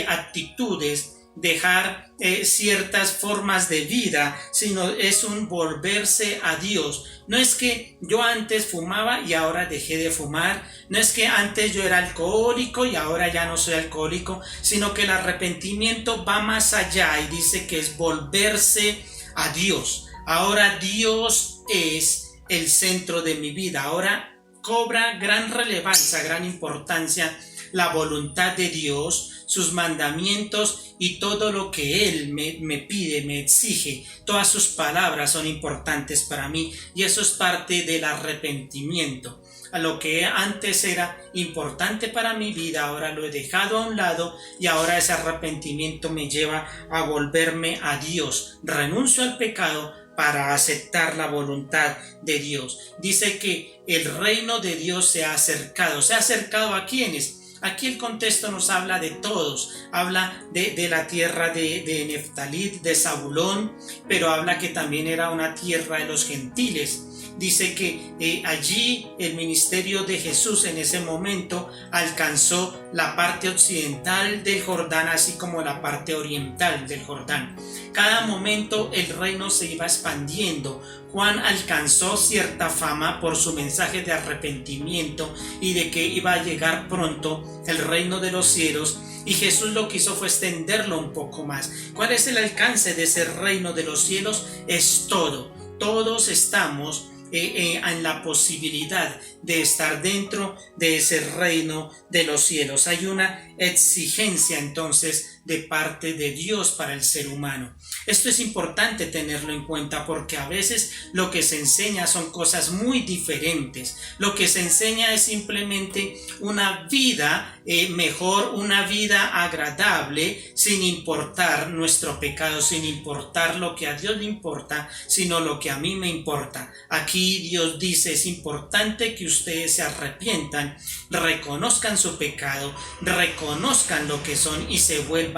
actitudes, dejar ciertas formas de vida, sino es un volverse a Dios. No es que yo antes fumaba y ahora dejé de fumar, no es que antes yo era alcohólico y ahora ya no soy alcohólico, sino que el arrepentimiento va más allá y dice que es volverse a Dios. Ahora Dios es el centro de mi vida, ahora cobra gran relevancia, gran importancia la voluntad de Dios, sus mandamientos y todo lo que Él me pide, me exige. Todas sus palabras son importantes para mí y eso es parte del arrepentimiento. A lo que antes era importante para mi vida, ahora lo he dejado a un lado y ahora ese arrepentimiento me lleva a volverme a Dios. Renuncio al pecado para aceptar la voluntad de Dios. Dice que el reino de Dios se ha acercado. ¿Se ha acercado a quiénes? Aquí el contexto nos habla de todos, habla de la tierra de Neftalí, de Zabulón, pero habla que también era una tierra de los gentiles. Dice que allí el ministerio de Jesús en ese momento alcanzó la parte occidental del Jordán, así como la parte oriental del Jordán. Cada momento el reino se iba expandiendo. Juan alcanzó cierta fama por su mensaje de arrepentimiento y de que iba a llegar pronto el reino de los cielos, y Jesús lo que hizo fue extenderlo un poco más. ¿Cuál es el alcance de ese reino de los cielos? Es todo. Todos estamos en la posibilidad de estar dentro de ese reino de los cielos. Hay una exigencia entonces de parte de Dios para el ser humano. Esto es importante tenerlo en cuenta porque a veces lo que se enseña son cosas muy diferentes. Lo que se enseña es simplemente una vida mejor, una vida agradable, sin importar nuestro pecado, sin importar lo que a Dios le importa, sino lo que a mí me importa. Aquí Dios dice: es importante que ustedes se arrepientan, reconozcan su pecado, reconozcan lo que son y se vuelvan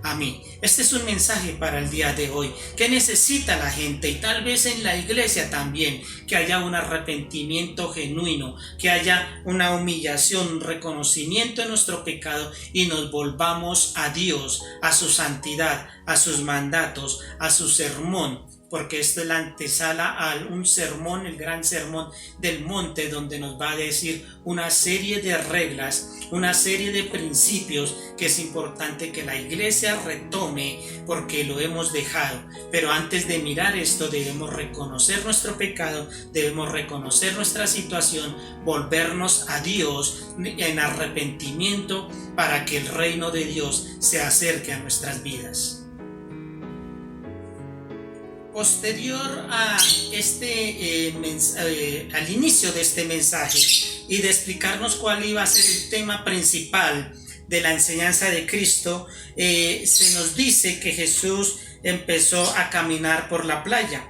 a mí. Este es un mensaje para el día de hoy. ¿Qué necesita la gente? Y tal vez en la iglesia también, que haya un arrepentimiento genuino, que haya una humillación, un reconocimiento de nuestro pecado y nos volvamos a Dios, a su santidad, a sus mandatos, a su sermón. Porque esto es la antesala a un sermón, el gran sermón del monte, donde nos va a decir una serie de reglas, una serie de principios que es importante que la iglesia retome porque lo hemos dejado. Pero antes de mirar esto debemos reconocer nuestro pecado, debemos reconocer nuestra situación, volvernos a Dios en arrepentimiento para que el reino de Dios se acerque a nuestras vidas. Posterior a al inicio de este mensaje y de explicarnos cuál iba a ser el tema principal de la enseñanza de Cristo, se nos dice que Jesús empezó a caminar por la playa,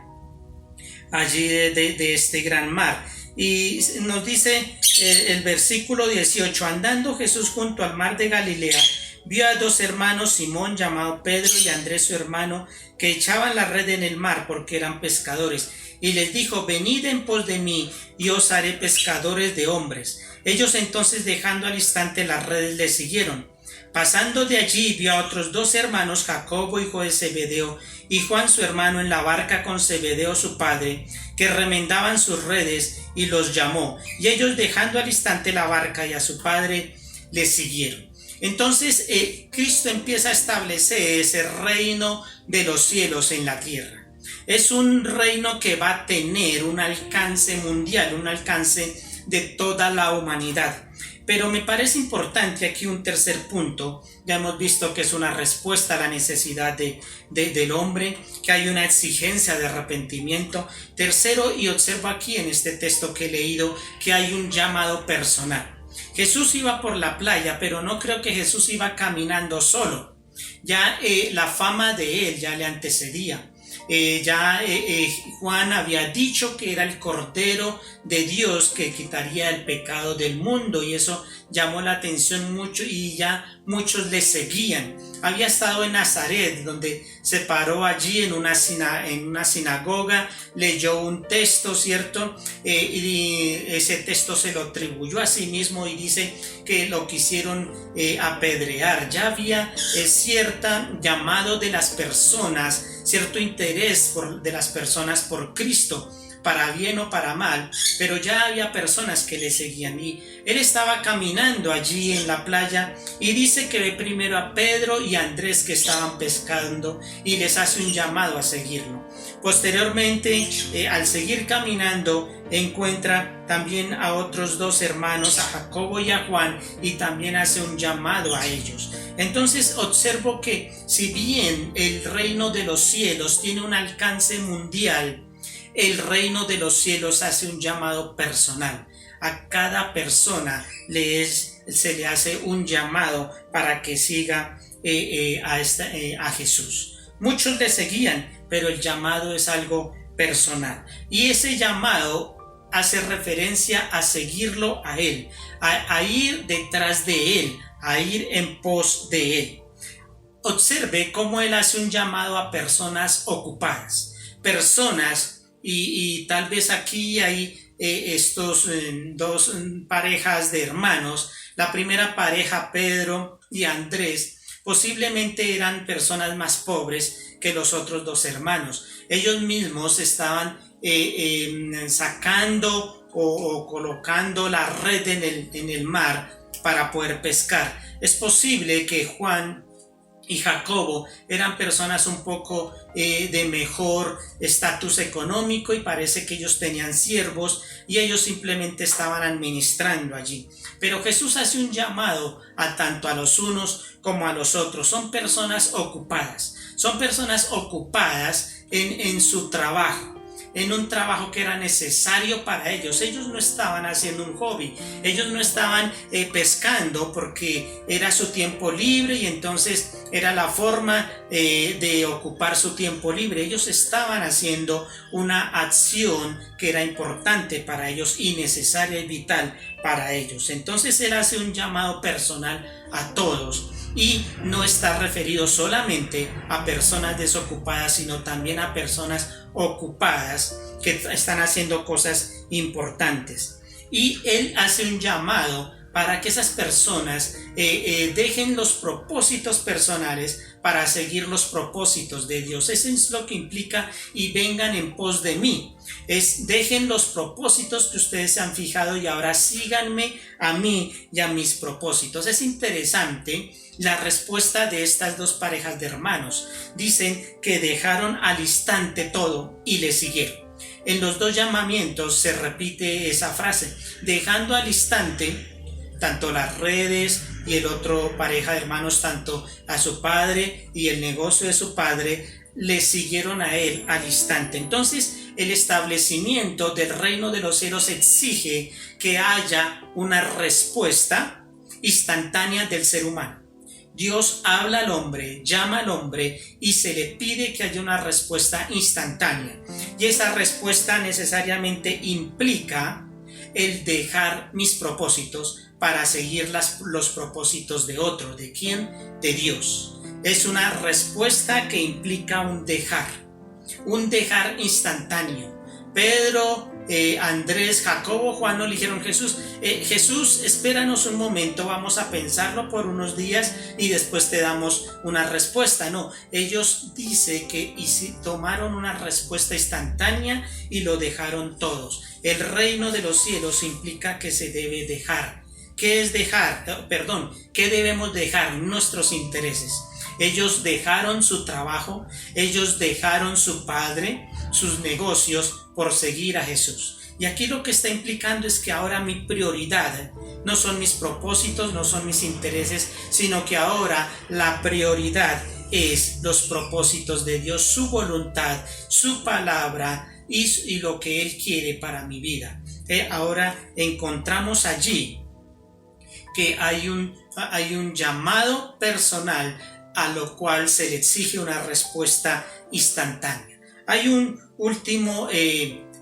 allí de este gran mar. Y nos dice el versículo 18: andando Jesús junto al mar de Galilea, vio a dos hermanos, Simón llamado Pedro y Andrés su hermano, que echaban la red en el mar porque eran pescadores, y les dijo: venid en pos de mí y os haré pescadores de hombres. Ellos entonces, dejando al instante las redes, le siguieron. Pasando de allí vio a otros dos hermanos, Jacobo hijo de Zebedeo y Juan su hermano, en la barca con Zebedeo su padre, que remendaban sus redes, y los llamó, y ellos, dejando al instante la barca y a su padre, le siguieron. Entonces Cristo empieza a establecer ese reino de los cielos en la tierra. Es un reino que va a tener un alcance mundial, un alcance de toda la humanidad. Pero me parece importante aquí un tercer punto. Ya hemos visto que es una respuesta a la necesidad del hombre, que hay una exigencia de arrepentimiento. Tercero, y observo aquí en este texto que he leído, que hay un llamado personal. Jesús iba por la playa, pero no creo que Jesús iba caminando solo. Ya la fama de él ya le antecedía. Juan había dicho que era el Cordero de Dios que quitaría el pecado del mundo, y eso llamó la atención mucho y ya muchos le seguían. Había estado en Nazaret, donde se paró allí en una sinagoga, leyó un texto, ¿cierto? Y ese texto se lo atribuyó a sí mismo y dice que lo quisieron apedrear. Ya había cierto llamado de las personas, cierto interés de las personas por Cristo, para bien o para mal, pero ya había personas que le seguían, y él estaba caminando allí en la playa y dice que ve primero a Pedro y a Andrés que estaban pescando y les hace un llamado a seguirlo. Posteriormente, al seguir caminando, encuentra también a otros dos hermanos, a Jacobo y a Juan, y también hace un llamado a ellos. Entonces observo que si bien el reino de los cielos tiene un alcance mundial, el reino de los cielos hace un llamado personal. A cada persona se le hace un llamado para que siga a Jesús. Muchos le seguían, pero el llamado es algo personal. Y ese llamado hace referencia a seguirlo a Él, a ir detrás de Él, a ir en pos de Él. Observe cómo Él hace un llamado a personas ocupadas, personas. Y tal vez aquí hay estos dos parejas de hermanos. La primera pareja, Pedro y Andrés, posiblemente eran personas más pobres que los otros dos hermanos. Ellos mismos estaban sacando o colocando la red en el mar para poder pescar. Es posible que Juan y Jacobo eran personas un poco de mejor estatus económico, y parece que ellos tenían siervos y ellos simplemente estaban administrando allí. Pero Jesús hace un llamado a tanto a los unos como a los otros. Son personas ocupadas en su trabajo, en un trabajo que era necesario para ellos. Ellos no estaban haciendo un hobby, ellos no estaban pescando porque era su tiempo libre y entonces era la forma de ocupar su tiempo libre. Ellos estaban haciendo una acción que era importante para ellos y necesaria y vital para ellos. Entonces Él hace un llamado personal a todos, y no está referido solamente a personas desocupadas, sino también a personas ocupadas que están haciendo cosas importantes. Y Él hace un llamado para que esas personas dejen los propósitos personales para seguir los propósitos de Dios. Eso es lo que implica y vengan en pos de mí. Dejen los propósitos que ustedes se han fijado y ahora síganme a mí y a mis propósitos. Es interesante la respuesta de estas dos parejas de hermanos. Dicen que dejaron al instante todo y le siguieron. En los dos llamamientos se repite esa frase, dejando al instante tanto las redes y el otro pareja de hermanos, tanto a su padre y el negocio de su padre, le siguieron a él al instante. Entonces, el establecimiento del reino de los cielos exige que haya una respuesta instantánea del ser humano. Dios habla al hombre, llama al hombre y se le pide que haya una respuesta instantánea. Y esa respuesta necesariamente implica el dejar mis propósitos para seguir los propósitos de otro. ¿De quién? De Dios. Es una respuesta que implica un dejar instantáneo. Pedro, Andrés, Jacobo, Juan no le dijeron Jesús, espéranos un momento, vamos a pensarlo por unos días y después te damos una respuesta. No, ellos dice que tomaron una respuesta instantánea y lo dejaron todos. El reino de los cielos implica que se debe dejar. ¿Qué es dejar? ¿Qué debemos dejar? Nuestros intereses. Ellos dejaron su trabajo, ellos dejaron su padre, sus negocios por seguir a Jesús. Y aquí lo que está implicando es que ahora mi prioridad no son mis propósitos, no son mis intereses, sino que ahora la prioridad es los propósitos de Dios, su voluntad, su palabra y lo que Él quiere para mi vida. Ahora encontramos allí que hay un llamado personal a lo cual se le exige una respuesta instantánea. Hay un último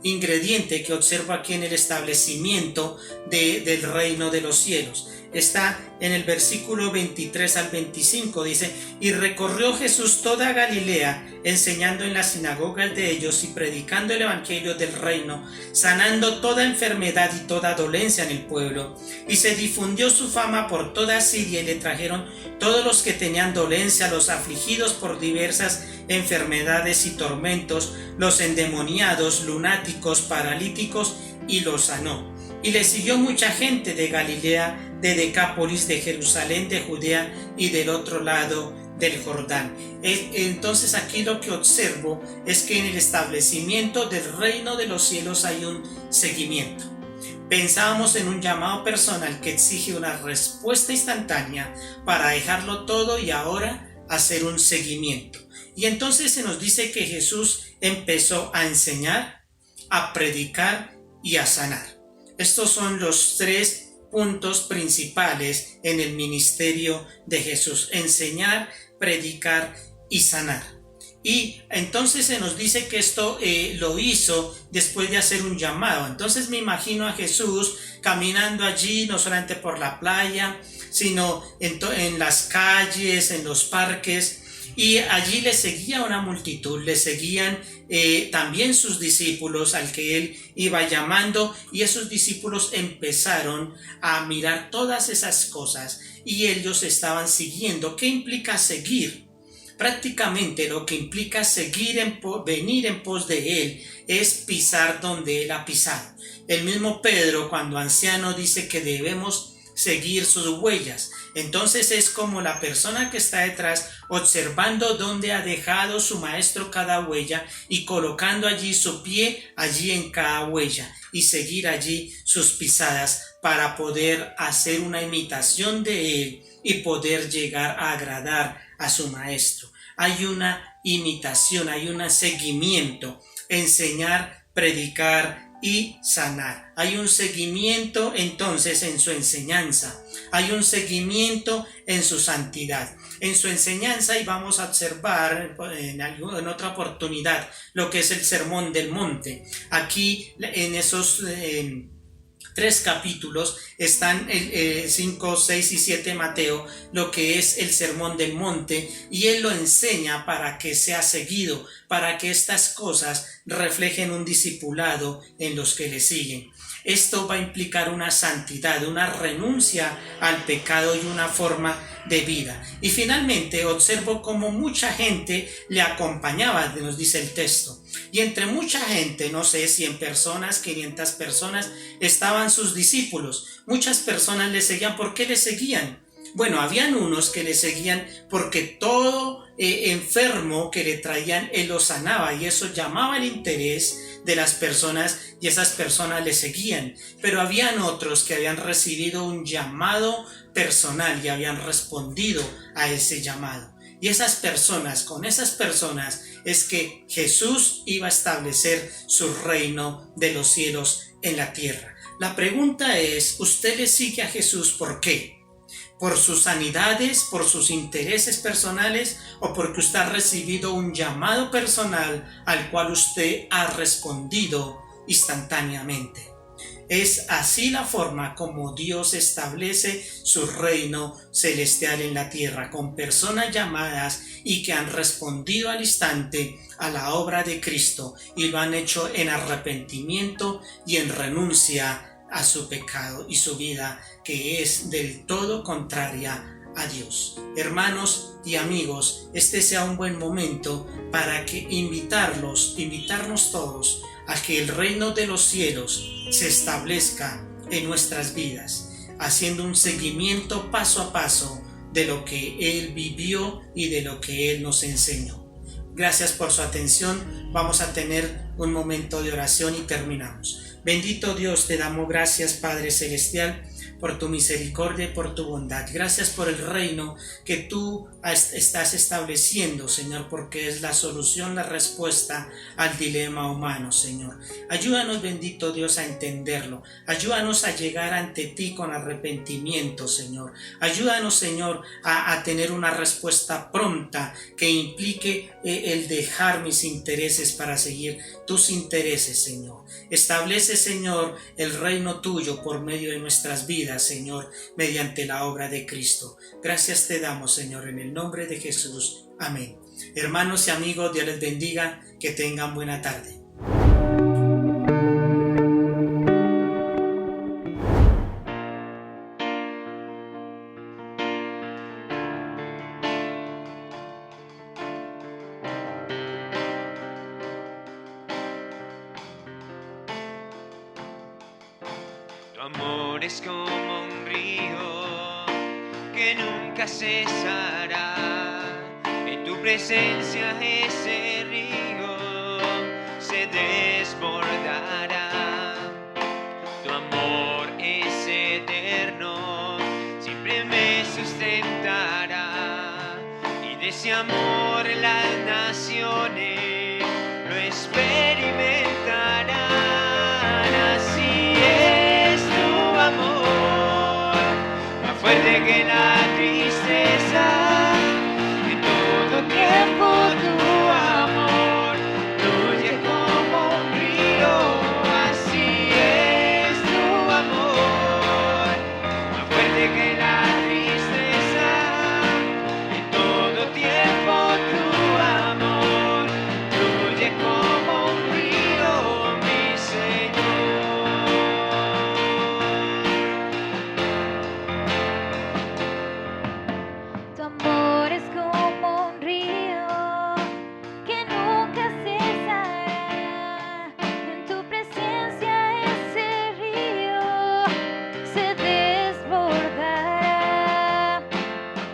ingrediente que observo aquí en el establecimiento del reino de los cielos. Está en el versículo 23 al 25, dice: y recorrió Jesús toda Galilea, enseñando en las sinagogas de ellos y predicando el evangelio del reino, sanando toda enfermedad y toda dolencia en el pueblo. Y se difundió su fama por toda Siria, y le trajeron todos los que tenían dolencia, los afligidos por diversas enfermedades y tormentos, los endemoniados, lunáticos, paralíticos, y los sanó. Y le siguió mucha gente de Galilea, de Decápolis, de Jerusalén, de Judea y del otro lado del Jordán. Entonces aquí lo que observo es que en el establecimiento del reino de los cielos hay un seguimiento. Pensábamos en un llamado personal que exige una respuesta instantánea para dejarlo todo y ahora hacer un seguimiento. Y entonces se nos dice que Jesús empezó a enseñar, a predicar y a sanar. Estos son los tres puntos principales en el ministerio de Jesús: enseñar, predicar y sanar. Y entonces se nos dice que esto lo hizo después de hacer un llamado. Entonces me imagino a Jesús caminando allí, no solamente por la playa, sino en las calles, en los parques, y allí le seguía una multitud, le seguían también sus discípulos al que él iba llamando, y esos discípulos empezaron a mirar todas esas cosas y ellos estaban siguiendo. ¿Qué implica seguir? Prácticamente lo que implica seguir, venir en pos de él, es pisar donde él ha pisado. El mismo Pedro, cuando anciano, dice que debemos seguir sus huellas. Entonces es como la persona que está detrás, observando dónde ha dejado su maestro cada huella y colocando allí su pie, allí en cada huella, y seguir allí sus pisadas para poder hacer una imitación de él y poder llegar a agradar a su maestro. Hay una imitación, hay un seguimiento: enseñar, predicar y sanar. Hay un seguimiento entonces en su enseñanza, hay un seguimiento en su santidad, en su enseñanza, y vamos a observar en otra oportunidad lo que es el Sermón del Monte. Aquí en esos 3 capítulos están 5, 6 y 7 Mateo, lo que es el Sermón del Monte, y él lo enseña para que sea seguido, para que estas cosas reflejen un discipulado en los que le siguen. Esto va a implicar una santidad, una renuncia al pecado y una forma de vida. Y finalmente observo cómo mucha gente le acompañaba, nos dice el texto. Y entre mucha gente, no sé, 100 personas, 500 personas, estaban sus discípulos. Muchas personas le seguían. ¿Por qué le seguían? Bueno, habían unos que le seguían porque todo enfermo que le traían, él lo sanaba, y eso llamaba el interés de las personas, y esas personas le seguían. Pero habían otros que habían recibido un llamado personal y habían respondido a ese llamado. Y esas personas, con esas personas es que Jesús iba a establecer su reino de los cielos en la tierra. La pregunta es: ¿usted le sigue a Jesús por qué? ¿Por sus sanidades, por sus intereses personales, o porque usted ha recibido un llamado personal al cual usted ha respondido instantáneamente? Es así la forma como Dios establece su reino celestial en la tierra, con personas llamadas y que han respondido al instante a la obra de Cristo y lo han hecho en arrepentimiento y en renuncia a su pecado y su vida, que es del todo contraria a Dios. Hermanos y amigos, este sea un buen momento para que invitarnos todos a que el reino de los cielos se establezca en nuestras vidas, haciendo un seguimiento paso a paso de lo que Él vivió y de lo que Él nos enseñó. Gracias por su atención. Vamos a tener un momento de oración y terminamos. Bendito Dios, te damos gracias, Padre Celestial, por tu misericordia y por tu bondad. Gracias por el reino que tú estás estableciendo, Señor, porque es la solución, la respuesta al dilema humano, Señor. Ayúdanos, bendito Dios, a entenderlo. Ayúdanos a llegar ante ti con arrepentimiento, Señor. Ayúdanos, Señor, a tener una respuesta pronta que implique el dejar mis intereses para seguir tus intereses, Señor. Establece, Señor, el reino tuyo por medio de nuestras vidas, Señor, mediante la obra de Cristo. Gracias te damos, Señor, en el nombre de Jesús. Amén. Hermanos y amigos, Dios les bendiga, que tengan buena tarde. Tu amor es como un río que nunca cesará. En tu presencia ese río se desbordará. Tu amor es eterno, siempre me sustentará. Y de ese amor las naciones lo experimentarán. Así es tu amor, más fuerte que la tristeza. En todo tiempo tu amor fluye como un río. Así es tu amor, más fuerte que la tristeza. En todo tiempo tu amor fluye como un río, mi Señor. Tu amor es como un río que nunca cesará. En tu presencia ese río se desbordará.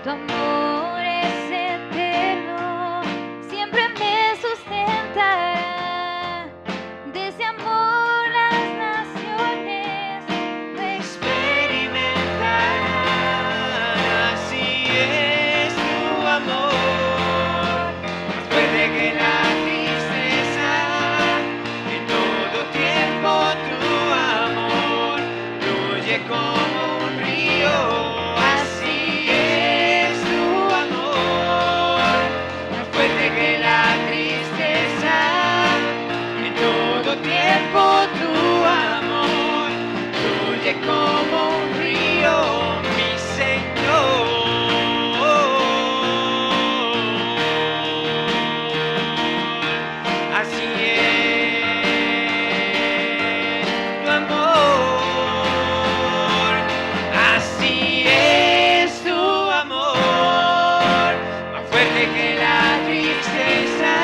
Tu amor es eterno, siempre me sustentará. De ese amor las naciones lo Experimentarán. Así es tu amor, más fuerte que la tristeza. En todo tiempo tu amor fluye como un río. Así es tu amor, más fuerte que la tristeza. En todo tiempo tu amor fluye como un río, mi Señor. Así es tu amor, así es tu amor, más fuerte que la tristeza.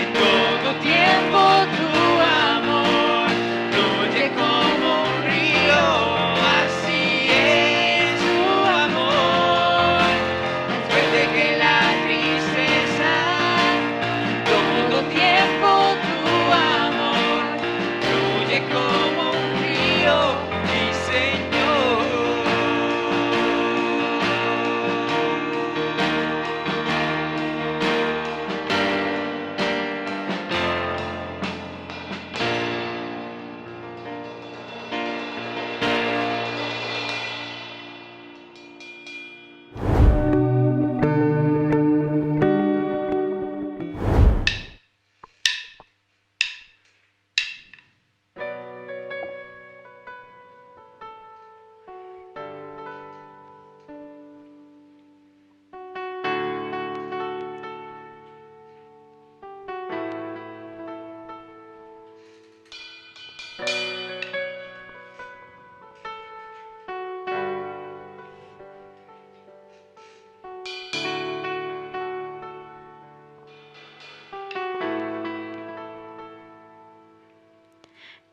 En todo tiempo tu amor fluye como un río. Así es tu amor, más fuerte que la tristeza. En todo tiempo tu amor fluye como un río, mi Señor.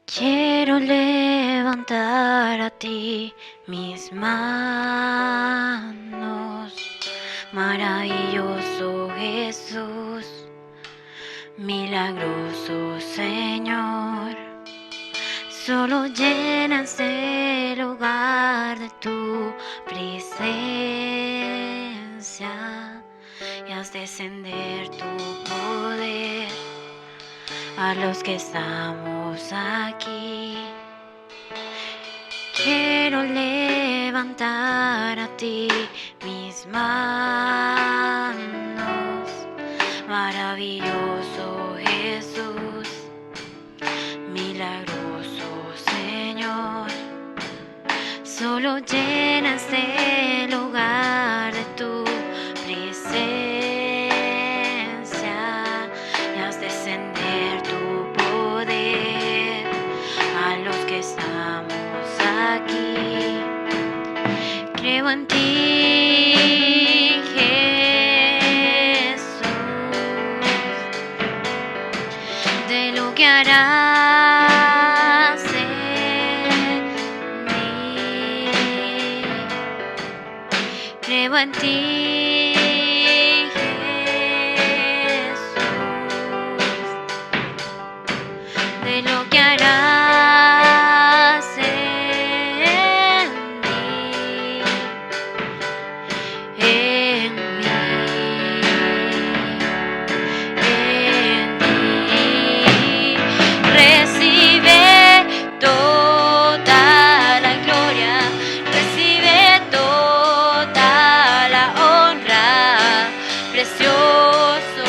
Quiero levantar a ti mis manos, maravilloso Jesús, milagroso Señor. Solo llenas el lugar de tu presencia y haz descender tu poder a los que estamos aquí. Quiero levantar a ti mis manos, maravilloso Jesús, milagroso Señor. Solo llena este lugar de tu presencia y haz descender tu poder a los que estamos aquí. Creo en ti, Jesús, de lo que harás en mí. Creo en ti, Jesús, de lo que harás en mí, en mí, en mí. Recibe toda la gloria, recibe toda la honra, precioso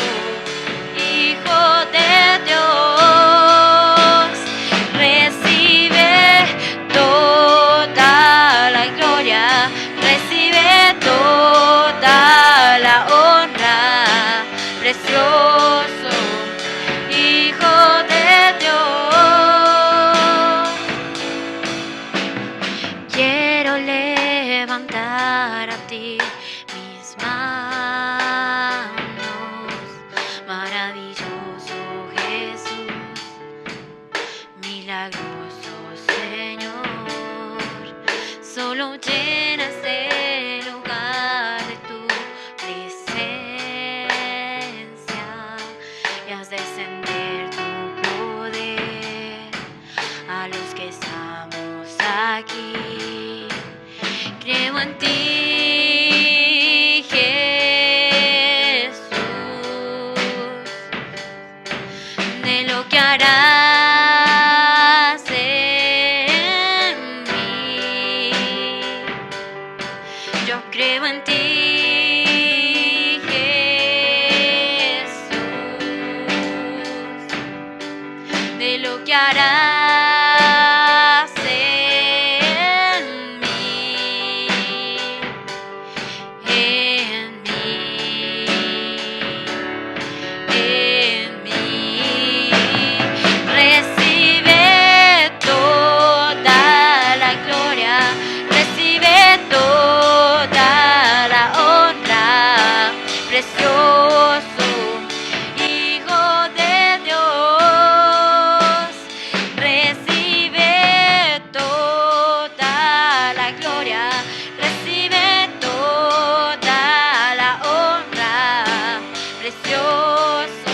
Hijo de Dios. Recibe toda la gloria, recibe toda la honra, precioso Hijo de Dios. Quiero levantar a ti mis manos, maravilloso Jesús, milagroso Señor. Solo llena este lugar de tu presencia y haz descender tu poder a los que estamos aquí. Creo en ti, Jesús, de lo que harás en mí. Yo creo en ti, Jesús, de lo que harás en mí, en mí, en mí. Recibe toda la gloria, recibe toda la honra, precioso Hijo de Dios. Recibe toda la gloria, recibe toda la honra, precioso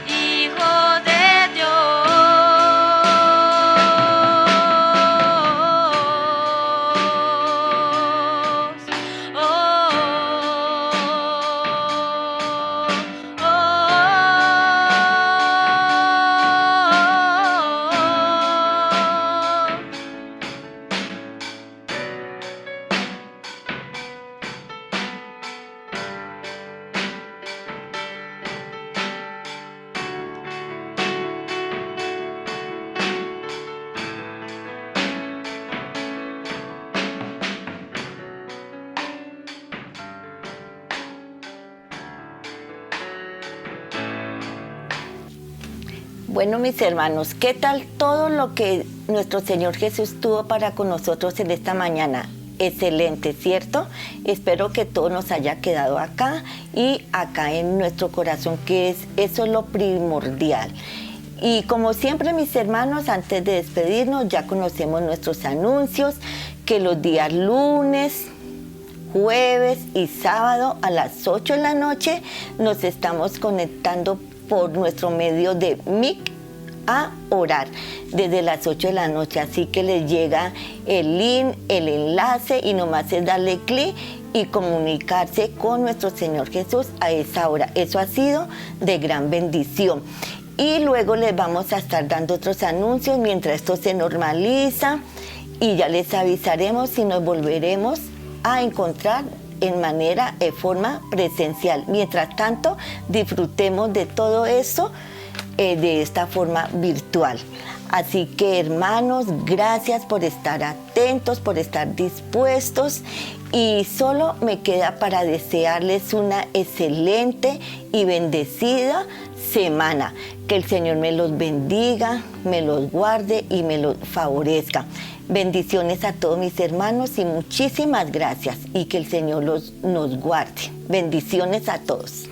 Hijo de Dios. Oh, Bueno, mis hermanos, ¿qué tal todo lo que nuestro Señor Jesús tuvo para con nosotros en esta mañana? Excelente, ¿cierto? Espero que todo nos haya quedado acá y acá en nuestro corazón, que eso es lo primordial. Y como siempre, mis hermanos, antes de despedirnos, ya conocemos nuestros anuncios, que los días lunes, jueves y sábado a las 8 de la noche nos estamos conectando por nuestro medio de MIC a orar desde las 8 de la noche. Así que les llega el link, el enlace y nomás es darle clic y comunicarse con nuestro Señor Jesús a esa hora. Eso ha sido de gran bendición. Y luego les vamos a estar dando otros anuncios mientras esto se normaliza y ya les avisaremos si nos volveremos a encontrar de forma presencial. Mientras tanto, disfrutemos de todo eso de esta forma virtual. Así que, hermanos, gracias por estar atentos, por estar dispuestos, y solo me queda para desearles una excelente y bendecida semana. Que el Señor me los bendiga, me los guarde y me los favorezca. Bendiciones a todos mis hermanos y muchísimas gracias, y que el Señor nos guarde. Bendiciones a todos.